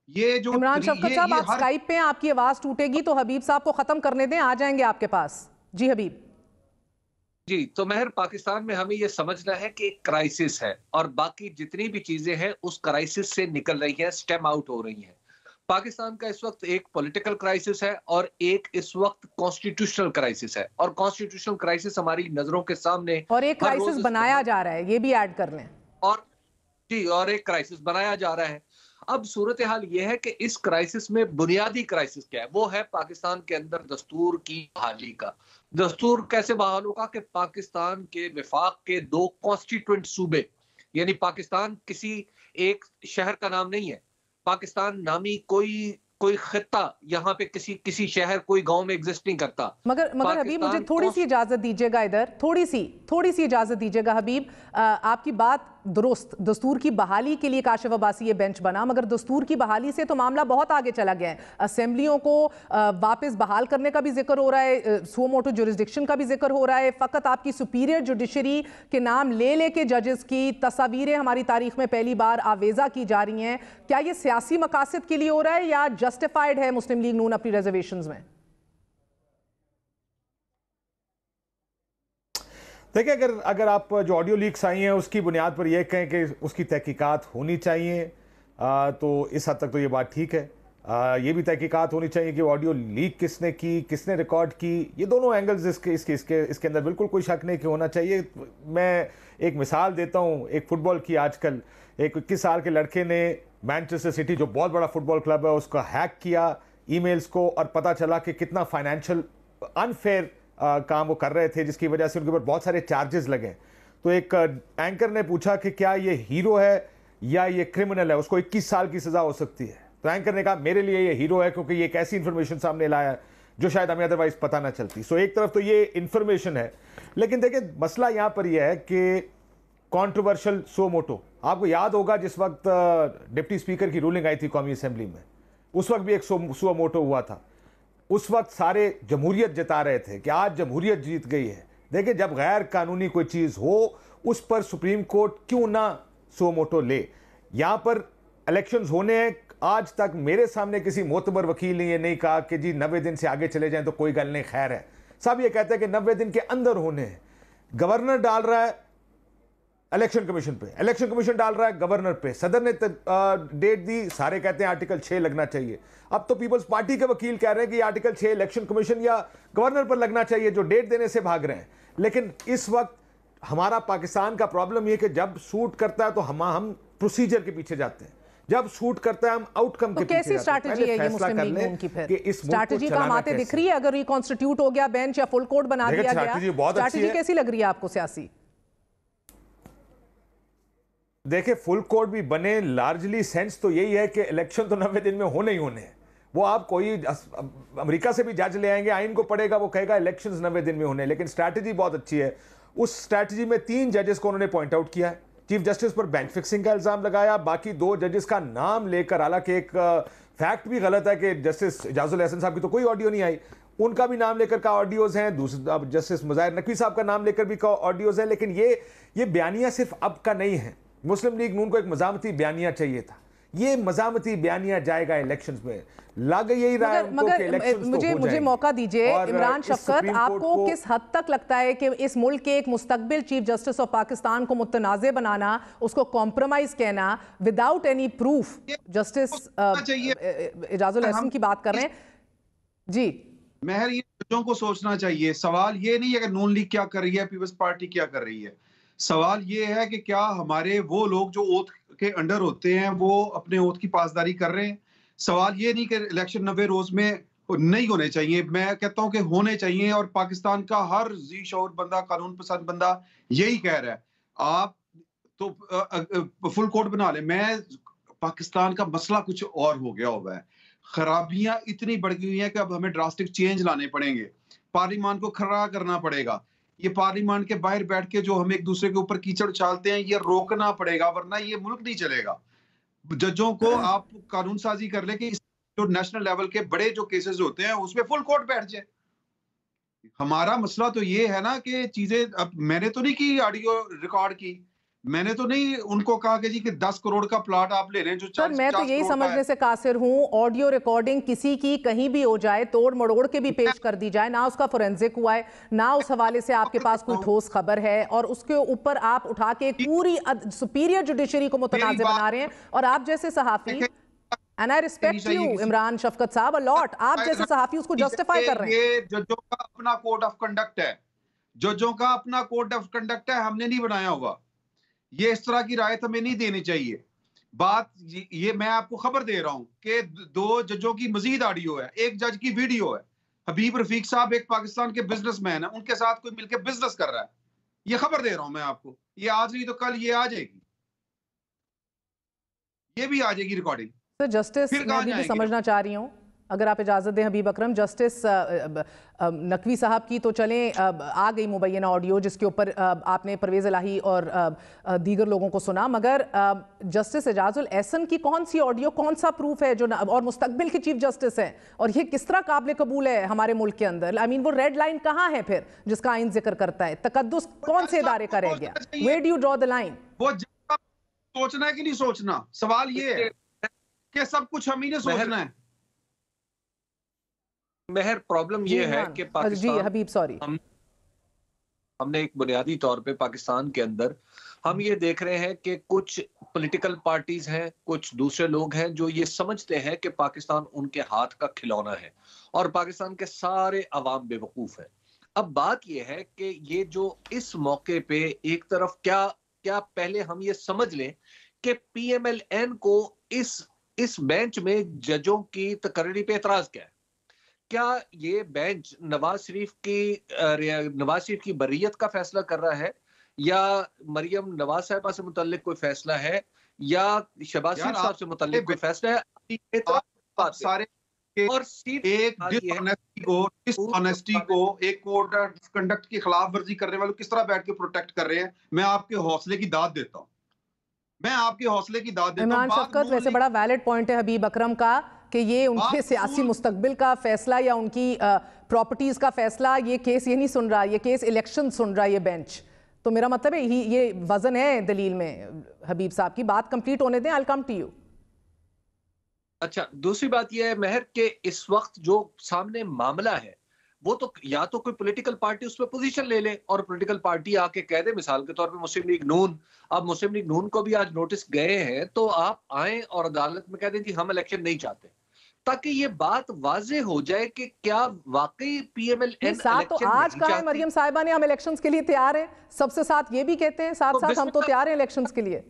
یہ جو عمران شفقت صاحب, آپ اسکائپ پہ آپ کی آواز ٹوٹے گی تو حبیب صاحب کو ختم کرنے دیں, آ جائیں گے آپ کے پاس. جی حبیب. جی تو مہر, پاکستان میں ہمیں یہ سمجھنا ہے کہ ایک کرائسس ہے اور باقی جتنی بھی چیزیں ہیں اس کرائسس سے نکل رہی ہیں, سٹیم آؤٹ ہو رہی ہیں. پاکستان کا اس وقت ایک پولیٹیکل کرائسس ہے اور ایک اس وقت کانسٹیٹیوشنل کرائسس ہے, اور کانسٹیٹیوشنل کرائسس ہماری نظروں کے سامنے اور ایک کرائسس بنایا جا رہا ہے, یہ بھی ایڈ کر لیں. اور ایک کرائسس بنایا جا رہا ہے. اب صورتحال یہ ہے کہ اس کرائسس میں بنیادی کرائسس کیا ہے؟ وہ ہے پاکستان کے اندر دستور کی بحالی کا. دستور کیسے بحال ہوگا کہ پاکستان کے وفاق کے 2 کانسٹیٹوئنٹ صوبے, یعنی پاکستان کسی ایک شہر کا نام نہیں ہے, پاکستان نامی کوئی کوئی خطہ یہاں پہ کسی شہر کوئی گاؤں میں ایگزسٹ نہیں کرتا. مگر حبیب مجھے تھوڑی سی اجازت دیجیے گا ادھر، تھوڑی سی اجازت دیجیے گا حبیب. آپ کی بات درست، دستور کی بحالی کے لیے کاشف عباسی یہ بینچ بنا، مگر دستور کی بحالی سے تو معاملہ بہت آگے چلا گیا ہے. اسمبلیوں کو واپس بحال کرنے کا بھی ذکر ہو رہا ہے، سو موٹو جورسڈکشن کا بھی ذکر ہو رہا ہے. فقط آپ کی سپیریئر جوڈیشری کے نام لے کے ججز کی تصاویریں ہماری تاریخ میں پہلی بار آویزہ کی جا رہی ہیں. کیا یہ سیاسی مقاصد کے لیے ہو رہا ہے یا جسٹیفائیڈ ہے مسلم لیگ نون اپنی ریزرویشنز میں؟ دیکھیں اگر آپ جو آڈیو لیکس آئی ہیں اس کی بنیاد پر یہ کہیں کہ اس کی تحقیقات ہونی چاہیے تو اس حد تک تو یہ بات ٹھیک ہے. یہ بھی تحقیقات ہونی چاہیے کہ آڈیو لیک کس نے کی، کس نے ریکارڈ کی. یہ دونوں اینگلز اس کے اندر بالکل کوئی شک نہیں کہ ہونا چاہیے. میں ایک مثال دیتا ہوں ایک فٹ بال کی. آج کل ایک 21 سال کے لڑکے نے مینچسٹر سٹی جو بہت بڑا فٹ بال کلب ہے اس کا ہیک کیا ای میلز کو، اور پتہ چلا کہ کتنا فائنینشیل انفیئر کام وہ کر رہے تھے جس کی وجہ سے ان کے اوپر بہت سارے چارجز لگے. تو ایک اینکر نے پوچھا کہ کیا یہ ہیرو ہے یا یہ کرمنل ہے، اس کو 21 سال کی سزا ہو سکتی ہے. تو اینکر نے کہا میرے لیے یہ ہیرو ہے کیونکہ یہ ایک ایسی انفارمیشن سامنے لایا جو شاید ہمیں ادروائز پتہ نہ چلتی. سو ایک طرف تو یہ انفارمیشن ہے، لیکن دیکھیں مسئلہ یہاں پر یہ ہے کہ کانٹروورشل سو موٹو. آپ کو یاد ہوگا جس وقت ڈپٹی اسپیکر کی رولنگ آئی تھی قومی اسمبلی میں، اس وقت بھی ایک سو موٹو ہوا تھا. اس وقت سارے جمہوریت جتا رہے تھے کہ آج جمہوریت جیت گئی ہے. دیکھیں جب غیر قانونی کوئی چیز ہو اس پر سپریم کورٹ کیوں نہ سو موٹو لے. یہاں پر الیکشنز ہونے ہیں، آج تک میرے سامنے کسی معتبر وکیل نے یہ نہیں کہا کہ جی 90 دن سے آگے چلے جائیں تو کوئی گل نہیں، خیر ہے. سب یہ کہتے ہیں کہ 90 دن کے اندر ہونے ہیں. گورنر ڈال رہا ہے الیکشن کمیشن پہ، الیکشن کمیشن ڈال رہا ہے گورنر پہ، صدر نے ڈیٹ دی، سارے کہتے ہیں آرٹیکل 6 لگنا چاہیے. اب تو پیپلز پارٹی کے وکیل کہہ رہے ہیں کہ یہ آرٹیکل 6 الیکشن کمیشن یا گورنر پر لگنا چاہیے جو ڈیٹ دینے سے بھاگ رہے ہیں. لیکن اس وقت ہمارا پاکستان کا پرابلم یہ کہ جب سوٹ کرتا ہے تو ہم پروسیجر کے پیچھے جاتے ہیں، جب سوٹ کرتا ہے ہم آؤٹ کم کے پیچھے جاتے ہیں. کیسی اسٹریٹجی ہے یہ مسلم لیگ نون کی؟ پھر اسٹریٹجی کام آتے دکھ رہی ہے اگر ریکانسٹیٹیوٹ ہو گیا بینچ یا فل کوڈ بنا دیا گیا؟ اسٹریٹجی کیسی لگ رہی ہے آپ کو سیاسی؟ دیکھیں فل کوڈ بھی بنے، لارجلی سینس تو یہی ہے کہ الیکشن تو 90 دن میں ہونے ہی ہونے ہیں. وہ آپ کوئی امریکہ سے بھی جج لے آئیں گے، آئین کو پڑھے گا، وہ کہے گا الیکشنز 90 دن میں ہونے. لیکن اسٹریٹجی بہت اچھی ہے. اس اسٹریٹجی میں 3 ججز کو انہوں نے پوائنٹ آؤٹ کیا ہے. چیف جسٹس پر بینچ فکسنگ کا الزام لگایا، باقی 2 ججز کا نام لے کر، حالانکہ ایک فیکٹ بھی غلط ہے کہ جسٹس اعجاز الحسن صاحب کی تو کوئی آڈیو نہیں آئی، ان کا بھی نام لے کر کا آڈیوز ہیں. دوسرا جسٹس مظاہر نقوی صاحب کا نام لے کر بھی کا آڈیوز ہیں. لیکن یہ بیانیہ صرف اب کا نہیں ہے. مسلم لیگ نون کو ایک مزاحمتی بیانیہ چاہیے تھا. یہ مزاحمتی بیانیہ جائے گا الیکشنز میں. لگ یہی رہا ہے ان کو کہ الیکشنز تو ہو جائیں گے. مجھے موقع دیجئے عمران شفقت، آپ کو کس حد تک لگتا ہے کہ اس ملک کے ایک مستقبل چیف جسٹس آف پاکستان کو متنازع بنانا، اس کو کمپرومائز کہنا وداؤٹ اینی پروف، جسٹس اعجاز الحسن کی بات کر رہے ہیں جی؟ مہر یہ بچوں کو سوچنا چاہیے. سوال یہ نہیں ہے کہ نون لیگ کیا کر رہی ہے، پیپلز پارٹی کیا کر رہی ہے. سوال یہ ہے کہ کیا ہمارے وہ لوگ جو اوتھ کے انڈر ہوتے ہیں وہ اپنے اوتھ کی پاسداری کر رہے ہیں. سوال یہ نہیں کہ الیکشن 90 روز میں نہیں ہونے چاہیے. میں کہتا ہوں کہ ہونے چاہیے، اور پاکستان کا ہر ذی شعور بندہ، قانون پسند بندہ یہی کہہ رہا ہے. آپ تو فل کوڈ بنا لیں. میں پاکستان کا مسئلہ کچھ اور ہو گیا ہوا ہے. خرابیاں اتنی بڑھ گئی ہیں کہ اب ہمیں ڈراسٹک چینج لانے پڑیں گے. پارلیمان کو کھڑا کرنا پڑے گا. یہ پارلیمان کے باہر بیٹھ کے جو ہم ایک دوسرے کے اوپر کیچڑ اچھالتے ہیں یہ روکنا پڑے گا، ورنہ یہ ملک نہیں چلے گا. ججوں کو آپ قانون سازی کر لیں کہ جو نیشنل لیول کے بڑے جو کیسز ہوتے ہیں اس میں فل کورٹ بیٹھ جائے. ہمارا مسئلہ تو یہ ہے نا کہ چیزیں، اب میں نے تو نہیں کی آڈیو ریکارڈ کی، میں نے تو نہیں ان کو کہا کہ جی کہ 10 کروڑ کا پلاٹ آپ لے لیں جو 40 میں تو یہی سمجھنے سے قاصر ہوں آڈیو ریکارڈنگ کسی کی کہیں بھی ہو جائے، توڑ مڑوڑ کے بھی پیش کر دی جائے، نہ اس کا فورینزک ہوا ہے، نہ اس حوالے سے آپ کے پاس کوئی ٹھوس خبر ہے، اور اس کے اوپر آپ اٹھا کے پوری سپیریئر جوڈیشری کو متنازع بنا رہے ہیں. اور آپ جیسے صحافی، and I respect you Imran شفقت صاحب a lot، آپ جیسے صحافی اس کو جسٹیفائی کر رہے ہیں. یہ ججوں کا اپنا کوڈ آف کنڈکٹ ہے، ججوں کا اپنا کوڈ آف کنڈکٹ ہے، ہم نے نہیں بنایا ہوا. یہ اس طرح کی رائت ہمیں نہیں دینی چاہیے. بات یہ میں آپ کو خبر دے رہا ہوں کہ 2 ججوں کی مزید آڈیو ہے، ایک جج کی ویڈیو ہے. حبیب رفیق صاحب ایک پاکستان کے بزنس مین ہیں، ان کے ساتھ کوئی مل کے بزنس کر رہا ہے. یہ خبر دے رہا ہوں میں آپ کو. یہ آج نہیں تو کل یہ آ جائے گی، یہ بھی آ جائے گی ریکارڈنگ. तो जस्टिस मैं भी समझना चाह रही हूँ, अगर आप इजाज़त दें हबीब अकरम, जस्टिस नकवी साहब की तो चलें आ गई मुबैना ऑडियो जिसके ऊपर आपने परवेज़ इलाही और दीगर लोगों को सुना, मगर जस्टिस एजाजुल एहसन की कौन सी ऑडियो, कौन सा प्रूफ है जो और मुस्तकबिल के चीफ जस्टिस हैं, और ये किस तरह काबिल कबूल है हमारे मुल्क के अंदर? आई मीन वो रेड लाइन कहाँ है फिर जिसका आइन जिक्र करता है? तकद्दुस कौन से इदारे का रह गया? Where do you draw the line? वो सोचना है कि नहीं सोचना, सवाल ये है कि सब कुछ हम ही ने सोचना है। महर, प्रॉब्लम ये है कि पाकिस्तान, जी हबीब सॉरी, हमने एक बुनियादी तौर पे पाकिस्तान के अंदर हम ये देख रहे हैं कि कुछ पॉलिटिकल पार्टीज हैं, कुछ दूसरे लोग हैं जो ये समझते हैं कि पाकिस्तान उनके हाथ का खिलौना है और पाकिस्तान के सारे अवाम बेवकूफ है। अब बात ये है कि ये जो इस मौके पे एक तरफ क्या पहले हम ये समझ लें कि PMLN को इस बेंच में जजों की तकरीरी पे एतराज क्या है? क्या ये बेंच नवाज शरीफ की बर्रियत का फैसला कर रहा है, या मरियम नवाज साहिबा से मुतल्लिक कोई फैसला है, या शहबाज शरीफ साहब से मुतल्लिक कोई फैसला है? सारे और एक डिसऑनेस्टी को एक कोड ऑफ कंडक्ट की खिलाफ वर्जी करने वालों किस तरह बैठ के प्रोटेक्ट कर रहे हैं। मैं आपके हौसले की दाद देता हूँ, इमरान शफकत, वैसे बड़ा वैलिड पॉइंट है हबीब अकरम का कि ये उनके सियासी मुस्तकबिल का फैसला या उनकी प्रॉपर्टीज का फैसला, ये केस ये नहीं सुन रहा, ये केस इलेक्शन सुन रहा है ये बेंच। तो मेरा मतलब है ये वजन है दलील में। हबीब साहब की बात कंप्लीट होने दें, I will come to you. अच्छा, दूसरी बात यह है महर कि इस वक्त जो सामने मामला है वो तो या तो कोई पॉलिटिकल पार्टी उस पर पोजीशन ले ले और पॉलिटिकल पार्टी आके कह दे, मिसाल के तौर पे मुस्लिम लीग नून, अब मुस्लिम लीग नून को भी आज नोटिस गए हैं तो आप आए और अदालत में कह दें कि हम इलेक्शन नहीं चाहते, ताकि ये बात वाजे हो जाए कि क्या वाकई PMLN साथ तो आज कहा है मरियम साहिबा ने हम इलेक्शंस के लिए तैयार हैं, सबसे साथ ये भी कहते हैं साथ साथ हम तो तैयार हैं इलेक्शंस के लिए।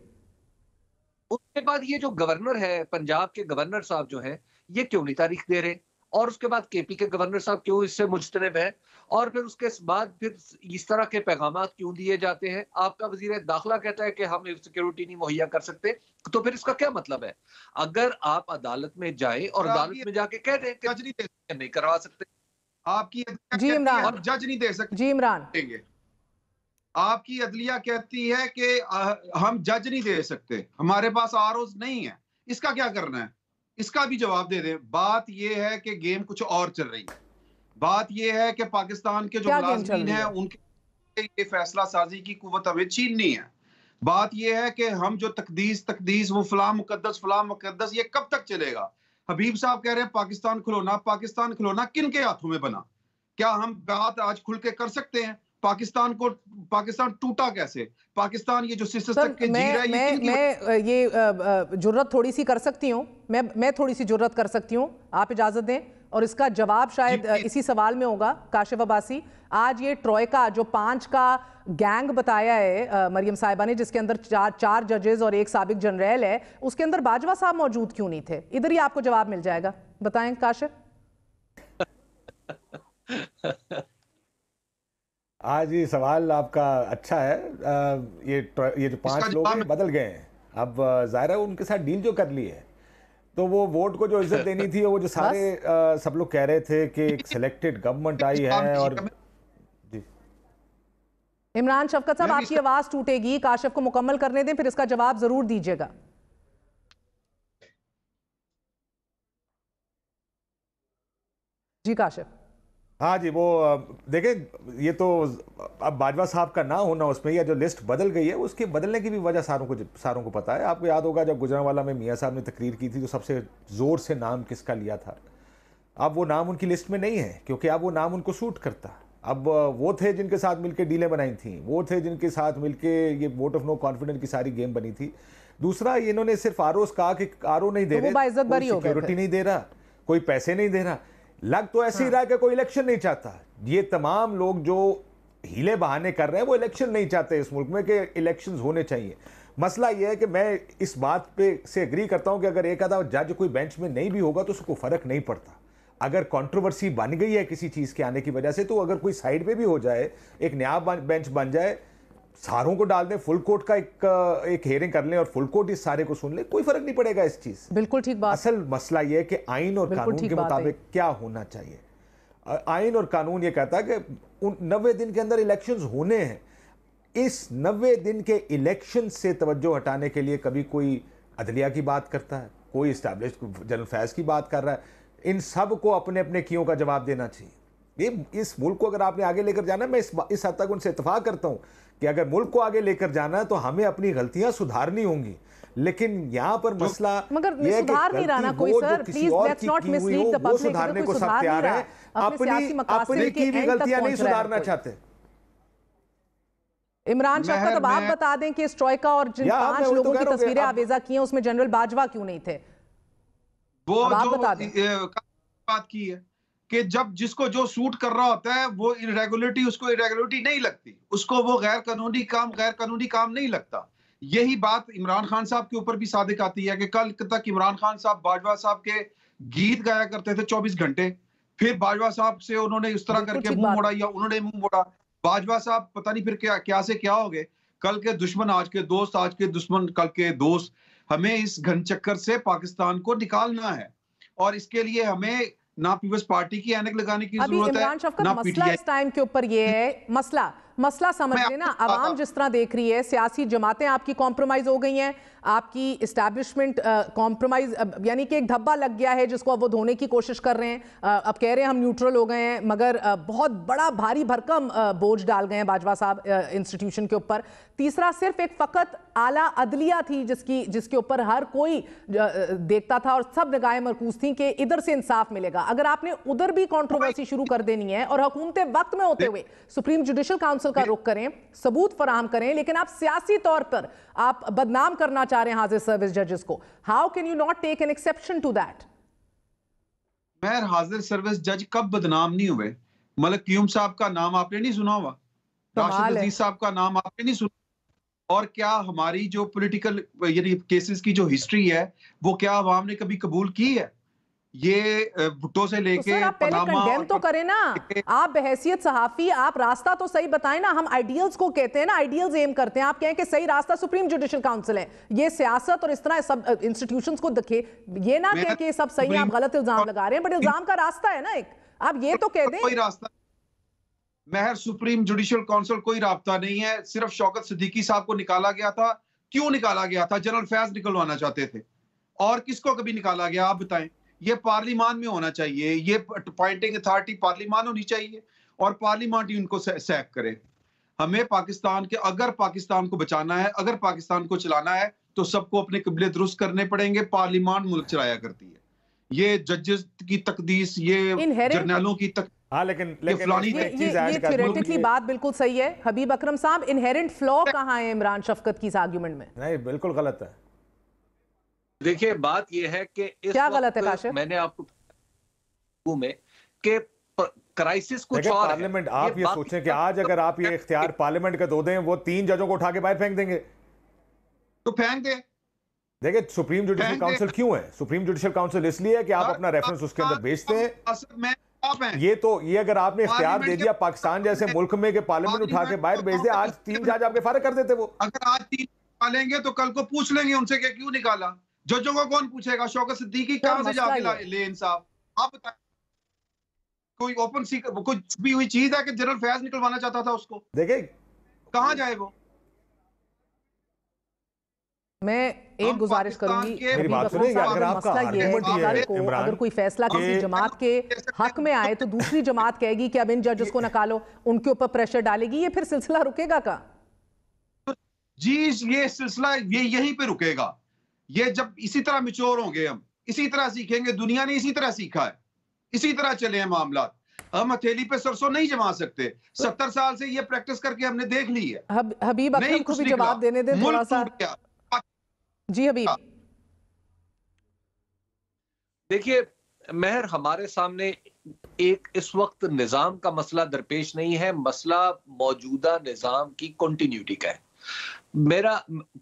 उसके बाद ये जो गवर्नर है, पंजाब के गवर्नर साहब जो हैं, ये क्यों नहीं तारीख दे रहे, और उसके बाद KP के गवर्नर साहब क्यों इससे मुजतनब है, और फिर उसके बाद फिर इस तरह के पैगामात क्यों दिए जाते हैं? आपका वजीर दाखिला कहता है कि हम सिक्योरिटी नहीं मुहैया कर सकते, तो फिर इसका क्या मतलब है? अगर आप अदलत में जाएं और अदालत में जाके कह दें कि नहीं करवा सकते, आपकी जी इमरान, और जज नहीं दे सकते, जी इमरान, आपकी अदलिया कहती है कि हम जज नहीं दे सकते, हमारे पास आरओज नहीं है, इसका क्या करना है? इसका भी जवाब दे दें। बात यह है कि गेम कुछ और चल रही है। बात यह है कि पाकिस्तान के जो मुलाजिमीन हैं उनके ये फैसला साजी की कुव्वत हमें छीननी है। बात यह है कि हम जो तकदीस वो फलां मुकद्दस ये कब तक चलेगा? हबीब साहब कह रहे हैं पाकिस्तान खिलौना किन के हाथों में बना? क्या हम बात आज खुल के कर सकते हैं? पाकिस्तान टूटा कैसे? पाकिस्तान ये जो सिस्टम के जी रहा है, मैं ये जुर्रत थोड़ी सी कर सकती हूँ, मैं थोड़ी सी जुर्रत कर सकती हूँ, आप इजाजत दें, और इसका जवाब शायद इसी सवाल में होगा। काशिफ अब्बासी, आज ये ट्रोयका जो 5 का गैंग बताया है मरियम साहिबा ने, जिसके अंदर चार जजेस और एक साबिक जनरल है, उसके अंदर बाजवा साहब मौजूद क्यों नहीं थे? इधर ही आपको जवाब मिल जाएगा, बताएं काशिफ। आज ये सवाल आपका अच्छा है। ये जो 5 लोग हैं बदल गए हैं, अब ज़ाहिर है उनके साथ डील जो कर ली है, तो वो वोट को जो इज्जत देनी थी, वो जो सारे सब लोग कह रहे थे कि एक सिलेक्टेड गवर्नमेंट आई है। और जी इमरान शफकत साहब, आपकी आवाज टूटेगी, काशिफ को मुकम्मल करने दें, फिर इसका जवाब जरूर दीजिएगा। जी काशिफ। हाँ जी, वो देखें, ये तो अब बाजवा साहब का ना होना उसमें, या जो लिस्ट बदल गई है उसके बदलने की भी वजह सारों को पता है। आपको याद होगा जब गुजरांवाला में मियाँ साहब ने तकरीर की थी तो सबसे ज़ोर से नाम किसका लिया था? अब वो नाम उनकी लिस्ट में नहीं है, क्योंकि अब वो नाम उनको सूट करता। अब वो थे जिनके साथ मिलकर डीलें बनाई थी, वो थे जिनके साथ मिलकर ये वोट ऑफ नो कॉन्फिडेंस की सारी गेम बनी थी। दूसरा, इन्होंने सिर्फ आरओ कहा कि आरओ नहीं दे रहे, कोई सिक्योरिटी नहीं दे रहा, कोई पैसे नहीं दे रहा, लग तो ऐसे ही रहा कि कोई इलेक्शन नहीं चाहता। ये तमाम लोग जो हीले बहाने कर रहे हैं वो इलेक्शन नहीं चाहते इस मुल्क में कि इलेक्शंस होने चाहिए। मसला ये है कि मैं इस बात पे से एग्री करता हूं कि अगर एक आधा जज कोई बेंच में नहीं भी होगा तो उसको फर्क नहीं पड़ता। अगर कंट्रोवर्सी बन गई है किसी चीज़ के आने की वजह से, तो अगर कोई साइड पे भी हो जाए, एक नया बेंच बन जाए, सारों को डाल दें, फुल कोर्ट का एक हेयरिंग कर लें और फुल कोर्ट इस सारे को सुन ले, कोई फर्क नहीं पड़ेगा इस चीज। बिल्कुल ठीक बात। असल मसला यह है कि आइन और कानून के मुताबिक क्या होना चाहिए। आइन और कानून ये कहता है कि 90 दिन के अंदर इलेक्शंस होने हैं। इस 90 दिन के इलेक्शन से तवज्जो हटाने के लिए कभी कोई अदलिया की बात करता है, कोई इस्टेब्लिश जनरल फैज की बात कर रहा है। इन सब को अपने अपने कियों का जवाब देना चाहिए। ये इस मुल्क को अगर आपने आगे लेकर जाना है, मैं इस हद तक उनसे इत्तेफाक करता हूं कि अगर मुल्क को आगे लेकर जाना है तो हमें अपनी गलतियां सुधारनी होंगी। लेकिन यहाँ पर मसला मगर सुधार नहीं रहा ना कोई sir, please let's not mislead the public. सुधारने को सब तैयार है, अपनी की भी गलतियां नहीं सुधारना चाहते। इमरान शफकत, अब आप बता दें कि स्ट्राइका और जिन 5 लोगों की तस्वीरें आवेजा की हैं उसमें जनरल बाजवा क्यों नहीं थे? वो जो बात की है कि जब जिसको जो सूट कर रहा होता है वो इरेगुलरिटी, उसको इरेगुलरिटी नहीं लगती, उसको वो गैर कानूनी काम नहीं लगता। यही बात इमरान खान साहब के ऊपर भी सादिक आती है कि कल तक इमरान खान साहब बाजवा साहब के गीत गाया करते थे 24 घंटे, फिर बाजवा साहब से उन्होंने इस तरह करके मुंह मोड़ा या उन्होंने मुंह मोड़ा। बाजवा साहब पता नहीं फिर क्या से क्या हो गए, कल के दुश्मन आज के दोस्त, आज के दुश्मन कल के दोस्त। हमें इस घन चक्कर से पाकिस्तान को निकालना है और इसके लिए हमें ना पीपल्स पार्टी की ऐनक लगाने की जरूरत है ना पीटीआई। इस टाइम के ऊपर ये है मसला समझ लेना, आवाम जिस तरह देख रही है, सियासी जमातें आपकी कॉम्प्रोमाइज हो गई हैं, आपकी इस्टेब्लिशमेंट कॉम्प्रोमाइज, यानी कि एक धब्बा लग गया है जिसको अब वो धोने की कोशिश कर रहे हैं। अब कह रहे हैं हम न्यूट्रल हो गए हैं, मगर बहुत बड़ा भारी भरकम बोझ डाल गए हैं बाजवा साहब इंस्टीट्यूशन के ऊपर। तीसरा, सिर्फ एक फकत आला अदलिया थी जिसके ऊपर हर कोई देखता था और सब निगाहें मरकूज थी कि इधर से इंसाफ मिलेगा। अगर आपने उधर भी कंट्रोवर्सी शुरू कर देनी है और हुकूमत वक्त में होते हुए सुप्रीम जुडिशल काउंसिल का रुख करें, सबूत फराहम करें, लेकिन आप सियासी तौर पर आप बदनाम करना चाह रहे हैं हाजिर सर्विस जजेस को, how can you not take an exception to that? मैं हाजिर सर्विस जज कब बदनाम नहीं हुए? मलिक क्यूम साहब का नाम आपने नहीं सुना हुआ, राशिद अजीज साहब का नाम आपने नहीं सुना, और क्या हमारी जो पॉलिटिकल यानी केसेस की जो हिस्ट्री है वो क्या अवाम ने कभी कबूल की है? ये भुट्टो से लेके तो आप पहले कंडेम तो करें ना, आप बहैसियत सहाफी आप रास्ता तो सही बताएं ना। हम आइडियल्स को कहते हैं ना, आइडियल्स एम करते हैं, आप कहें कि सही रास्ता सुप्रीम जुडिशल काउंसिल है। ये सियासत और इस तरह सब इंस्टीट्यूशंस को देखे, ये ना कहें कि सब सही है, आप गलत इल्जाम लगा रहे हैं, बट इल्जाम का रास्ता है ना एक, आप ये तो कह दें। कोई रास्ता महर सुप्रीम जुडिशल काउंसिल कोई रास्ता नहीं है, सिर्फ शौकत सिद्दीकी साहब को निकाला गया था। क्यों निकाला गया था? जनरल फैज निकलवाना चाहते थे, और किसको कभी निकाला गया आप बताएं? ये पार्लिमान में होना चाहिए, ये अपॉइंटिंग अथॉरिटी पार्लिमान होनी चाहिए और पार्लिमान ही उनको सैक करे। हमें पाकिस्तान के, अगर पाकिस्तान को बचाना है, अगर पाकिस्तान को चलाना है, तो सबको अपने किबले दुरुस्त करने पड़ेंगे। पार्लिमान मुल्क चलाया करती है, ये जजेस की तकदीस, ये जर्नलों की लेकिन ये थ्योरेटिकली बात बिल्कुल सही है। हबीब अकरम साहब, इनहेरेंट फ्लॉ कहाँ है इमरान शफकत की इस आर्गुमेंट में? नहीं, बिल्कुल गलत है। देखिए बात यह है कि इस क्या गलत है काशिफ? मैंने आपको में कि क्राइसिस कुछ और पार्लियामेंट, आप ये सोचें कि आज अगर आप ये इख्तियार पार्लियामेंट का दो दें, वो 3 जजों को उठा के बाहर फेंक देंगे, तो फेंक दे। देखिए सुप्रीम जुडिशल काउंसिल क्यों है? सुप्रीम जुडिशल काउंसिल इसलिए है कि आप अपना रेफरेंस उसके अंदर भेजते हैं। ये अगर आपने इख्तियार दे दिया पाकिस्तान जैसे मुल्क में कि पार्लियामेंट उठा के बाहर भेज दे, आज 3 जज आपके फारिग कर देते। वो अगर आज 3 निकालेंगे तो कल को पूछ लेंगे उनसे कि क्यों निकाला। जजों को कौन पूछेगा? शौकत सिद्दीकी कहां से जाके ले इंसाफ? आप बताएं, कोई ओपन कोई छुपी हुई चीज है कि जनरल फैज निकलवाना चाहता था उसको? देखिए कहां जाए वो? मैं एक गुजारिश करूंगी, मेरी बात सुनिए, अगर आपका अगर कोई फैसला किसी जमात के हक में आए तो दूसरी जमात कहेगी कि अब इन जजेस को निकालो, उनके ऊपर प्रेशर डालेगी, ये फिर सिलसिला रुकेगा का? जी ये सिलसिला यहीं पे रुकेगा। ये जब इसी तरह मिच्योर होंगे, हम इसी तरह सीखेंगे, दुनिया ने इसी तरह सीखा है, इसी तरह चले हैं मामला। हम हथेली पे सरसों नहीं जमा सकते, 70 साल से ये प्रैक्टिस करके हमने देख ली है। हबीब अकरम को भी जवाब देने दे थोड़ा सा। जी हबीब। देखिए महर, हमारे सामने एक इस वक्त निजाम का मसला दरपेश नहीं है, मसला मौजूदा निजाम की कंटिन्यूटी का है। मेरा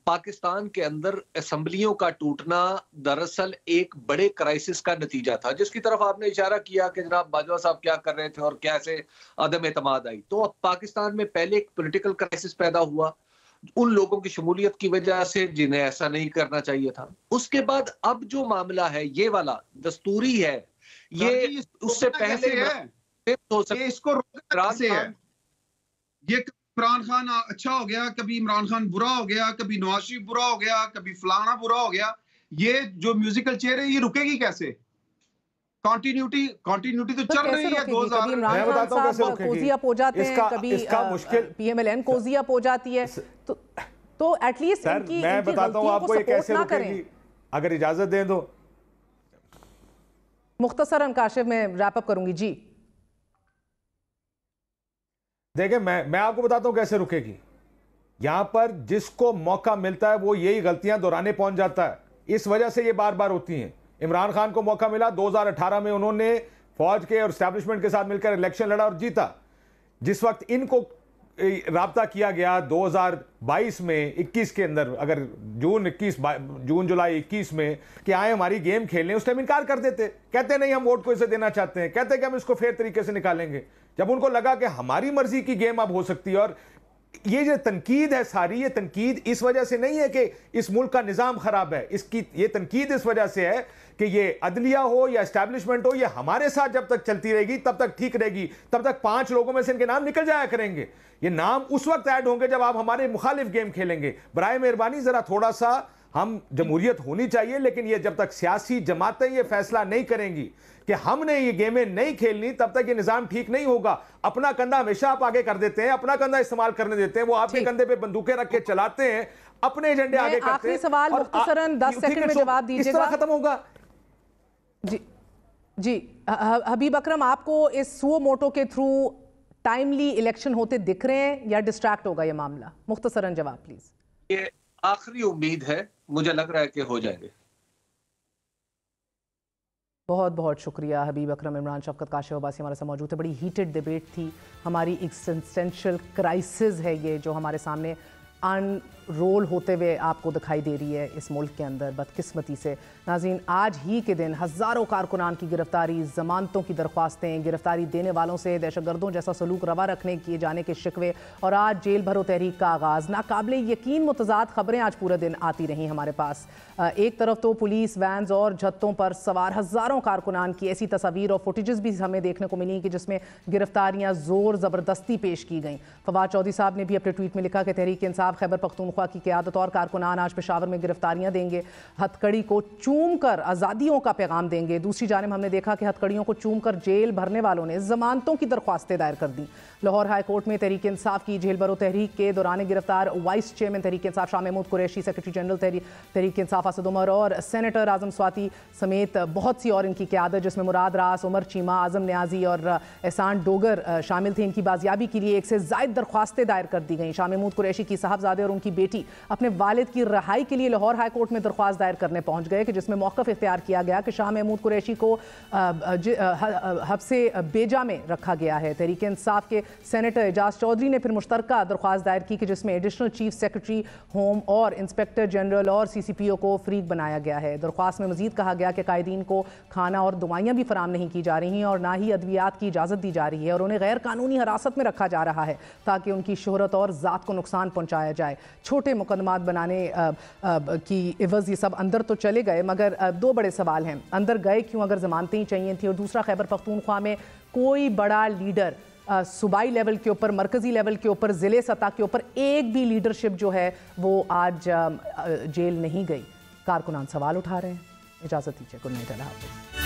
पाकिस्तान के अंदर असम्बलियों का टूटना दरअसल एक बड़े क्राइसिस का नतीजा था, जिसकी तरफ आपने इशारा किया कि जनाब बाजवा साहब क्या कर रहे थे और कैसे अदम एतमाद आई। तो अब पाकिस्तान में पहले एक पॉलिटिकल क्राइसिस पैदा हुआ उन लोगों की शमूलियत की वजह से जिन्हें ऐसा नहीं करना चाहिए था। उसके बाद अब जो मामला है ये वाला दस्तूरी है, ये उससे पहले हो सकता इसको रोकना कैसे है? ये इमरान खान अच्छा हो गया, कभी इमरान खान बुरा हो गया, कभी नवाज शरीफ बुरा हो गया, कभी फलाना बुरा हो गया। ये जो म्यूजिकल चेयर है ये रुकेगी कैसे? कंटिन्यूटी तो चल रही है। 2000 मैं बताता हूं कैसे रुकेगी। कोजिया हो जाते हैं, कभी इसका मुश्किल PMLN कोजिया हो जाती है, तो एटलीस्ट इनकी मैं बताता हूं आपको ये कैसे रुकेगी, अगर इजाजत दें तो। मुख्तसरन काशिफ में रैप अप करूंगी जी। देखिए मैं आपको बताता हूं कैसे रुकेगी। यहां पर जिसको मौका मिलता है वो यही गलतियां दोहराने पहुंच जाता है, इस वजह से ये बार बार होती हैं। इमरान खान को मौका मिला 2018 में, उन्होंने फौज के और एस्टैब्लिशमेंट के साथ मिलकर इलेक्शन लड़ा और जीता। जिस वक्त इनको राब्ता किया गया 2022 में 21 के अंदर, अगर जून जुलाई 21 में कि आए हमारी गेम खेलने, उस टाइम इनकार कर देते, कहते नहीं हम वोट को इसे देना चाहते हैं, कहते कि हम इसको फेयर तरीके से निकालेंगे। जब उनको लगा कि हमारी मर्जी की गेम अब हो सकती है, और ये जो तनकीद है सारी, ये तनकीद इस वजह से नहीं है कि इस मुल्क का निजाम खराब है, इसकी ये तनकीद इस वजह से है कि ये अदलिया हो या एस्टैब्लिशमेंट हो, ये हमारे साथ जब तक चलती रहेगी तब तक ठीक रहेगी, तब तक 5 लोगों में से इनके नाम निकल जाया करेंगे। ये नाम उस वक्त ऐड होंगे जब आप हमारे मुखालिफ गेम खेलेंगे। बराए मेहरबानी जरा थोड़ा सा हम जमहूरियत होनी चाहिए, लेकिन ये जब तक सियासी जमातें ये फैसला नहीं करेंगी कि हमने ये गेमें नहीं खेलनी, तब तक ये निजाम ठीक नहीं होगा। अपना कंधा हमेशा आप आगे कर देते हैं, अपना कंधा इस्तेमाल करने देते हैं, वो आपके कंधे पे बंदूकें रख के चलाते हैं, अपने एजेंडे आगे करते हैं। आखिरी सवाल मुख्तसरन 10 सेकंड में जवाब दीजिएगा। खत्म होगा जी हबीब अकरम, आपको इस सुओ मोटो के थ्रू टाइमली इलेक्शन होते दिख रहे हैं या डिस्ट्रैक्ट होगा ये मामला? मुख्तसरन जवाब प्लीज। ये आखिरी उम्मीद है, मुझे लग रहा है कि हो जाएंगे। बहुत बहुत शुक्रिया हबीब अकरम। इमरान शफकत काशिफ अब्बासी हमारे साथ मौजूद थे। बड़ी हीटेड डिबेट थी, हमारी एक्सिस्टेंशियल क्राइसिस है ये जो हमारे सामने अनरोल होते हुए आपको दिखाई दे रही है इस मुल्क के अंदर। बदकिस्मती से नाज़रीन, आज ही के दिन हज़ारों कारकुनान की गिरफ्तारी, ज़मानतों की दरख्वास्तें, गिरफ्तारी देने वालों से दहशतगर्दों जैसा सलूक रवा रखने किए जाने के शिकवे, और आज जेल भरो तहरीक का आगाज़। नाकाबिले यकीन मुतज़ाद खबरें आज पूरे दिन आती रहीं हमारे पास। एक तरफ तो पुलिस वैन्स और जत्तों पर सवार हज़ारों कारकुनान की ऐसी तस्वीर और फुटेजेस भी हमें देखने को मिली कि जिसमें गिरफ्तारियाँ ज़ोर ज़बरदस्ती पेश की गई। फवाद चौधरी साहब ने भी अपने ट्वीट में लिखा कि तहरीक इंसाफ खैबर पख्तूनख्वा की क़यादत और कारकुनान आज पेशावर में गिरफ्तारियां देंगे, हथकड़ी को चूम कर आज़ादियों का पैगाम देंगे। दूसरी जानिब हमने देखा कि हथकड़ियों को चूम कर जेल भरने वालों ने ज़मानतों की दरख्वास्तें दायर कर दी। लाहौर हाई कोर्ट में तहरीक इंसाफ की जेल भरो तहरीक के दौरान गिरफ्तार vice chairman Tehreek Insaf Shah Mahmood Qureshi, secretary general Tehreek Insaf Asad Umar और सेनेटर आजम स्वाति समेत बहुत सी और इनकी क़यादत, जिसमें मुराद रास, उमर चीमा, आजम न्याजी और एहसान डोगर शामिल थे। इनकी बाजियाबी के लिए 1 से ज़ायद दरख्वास्तें दायर कर दी गई। शाह महमूद कुरैशी की साहबजादे और उनकी बेटी अपने वालिद की रहाई के लिए लाहौर हाई कोर्ट में दरख्वास्त दायर करने पहुंच गए कि जिसमें मौक़िफ़ इख्तियार किया गया कि शाह महमूद कुरैशी को हब्से बेजा में रखा गया है। तहरीक इंसाफ के सेनेटर एजाज चौधरी ने फिर मुश्तरका दरख्वास्त दायर की कि जिसमें एडिशनल चीफ सेक्रेटरी होम और इंस्पेक्टर जनरल और CCPO को फरीक बनाया गया है। दरख्वास्त में मजीद कहा गया कि कायदीन को खाना और दवाइयाँ भी फराम नहीं की जा रही और ना ही अद्वियात की इजाज़त दी जा रही है, और उन्हें गैर कानूनी हिरासत में रखा जा रहा है ताकि उनकी शोहरत और ज़ात को नुकसान पहुँचाया जाए। छोटे मुकदमात बनाने की इवज़ ये सब अंदर तो चले गए, मगर 2 बड़े सवाल हैं। अंदर गए क्यों अगर ज़मानतें ही चाहिए थी? और दूसरा, खैबर पख्तूनख्वा में कोई बड़ा लीडर सूबाई लेवल के ऊपर, मरकज़ी लेवल के ऊपर, ज़िले सतह के ऊपर एक भी लीडरशिप जो है वो आज जेल नहीं गई। कारकुनान सवाल उठा रहे हैं। इजाज़त दीजिए, गुड नाइट, अल्लाह हाफ़िज़।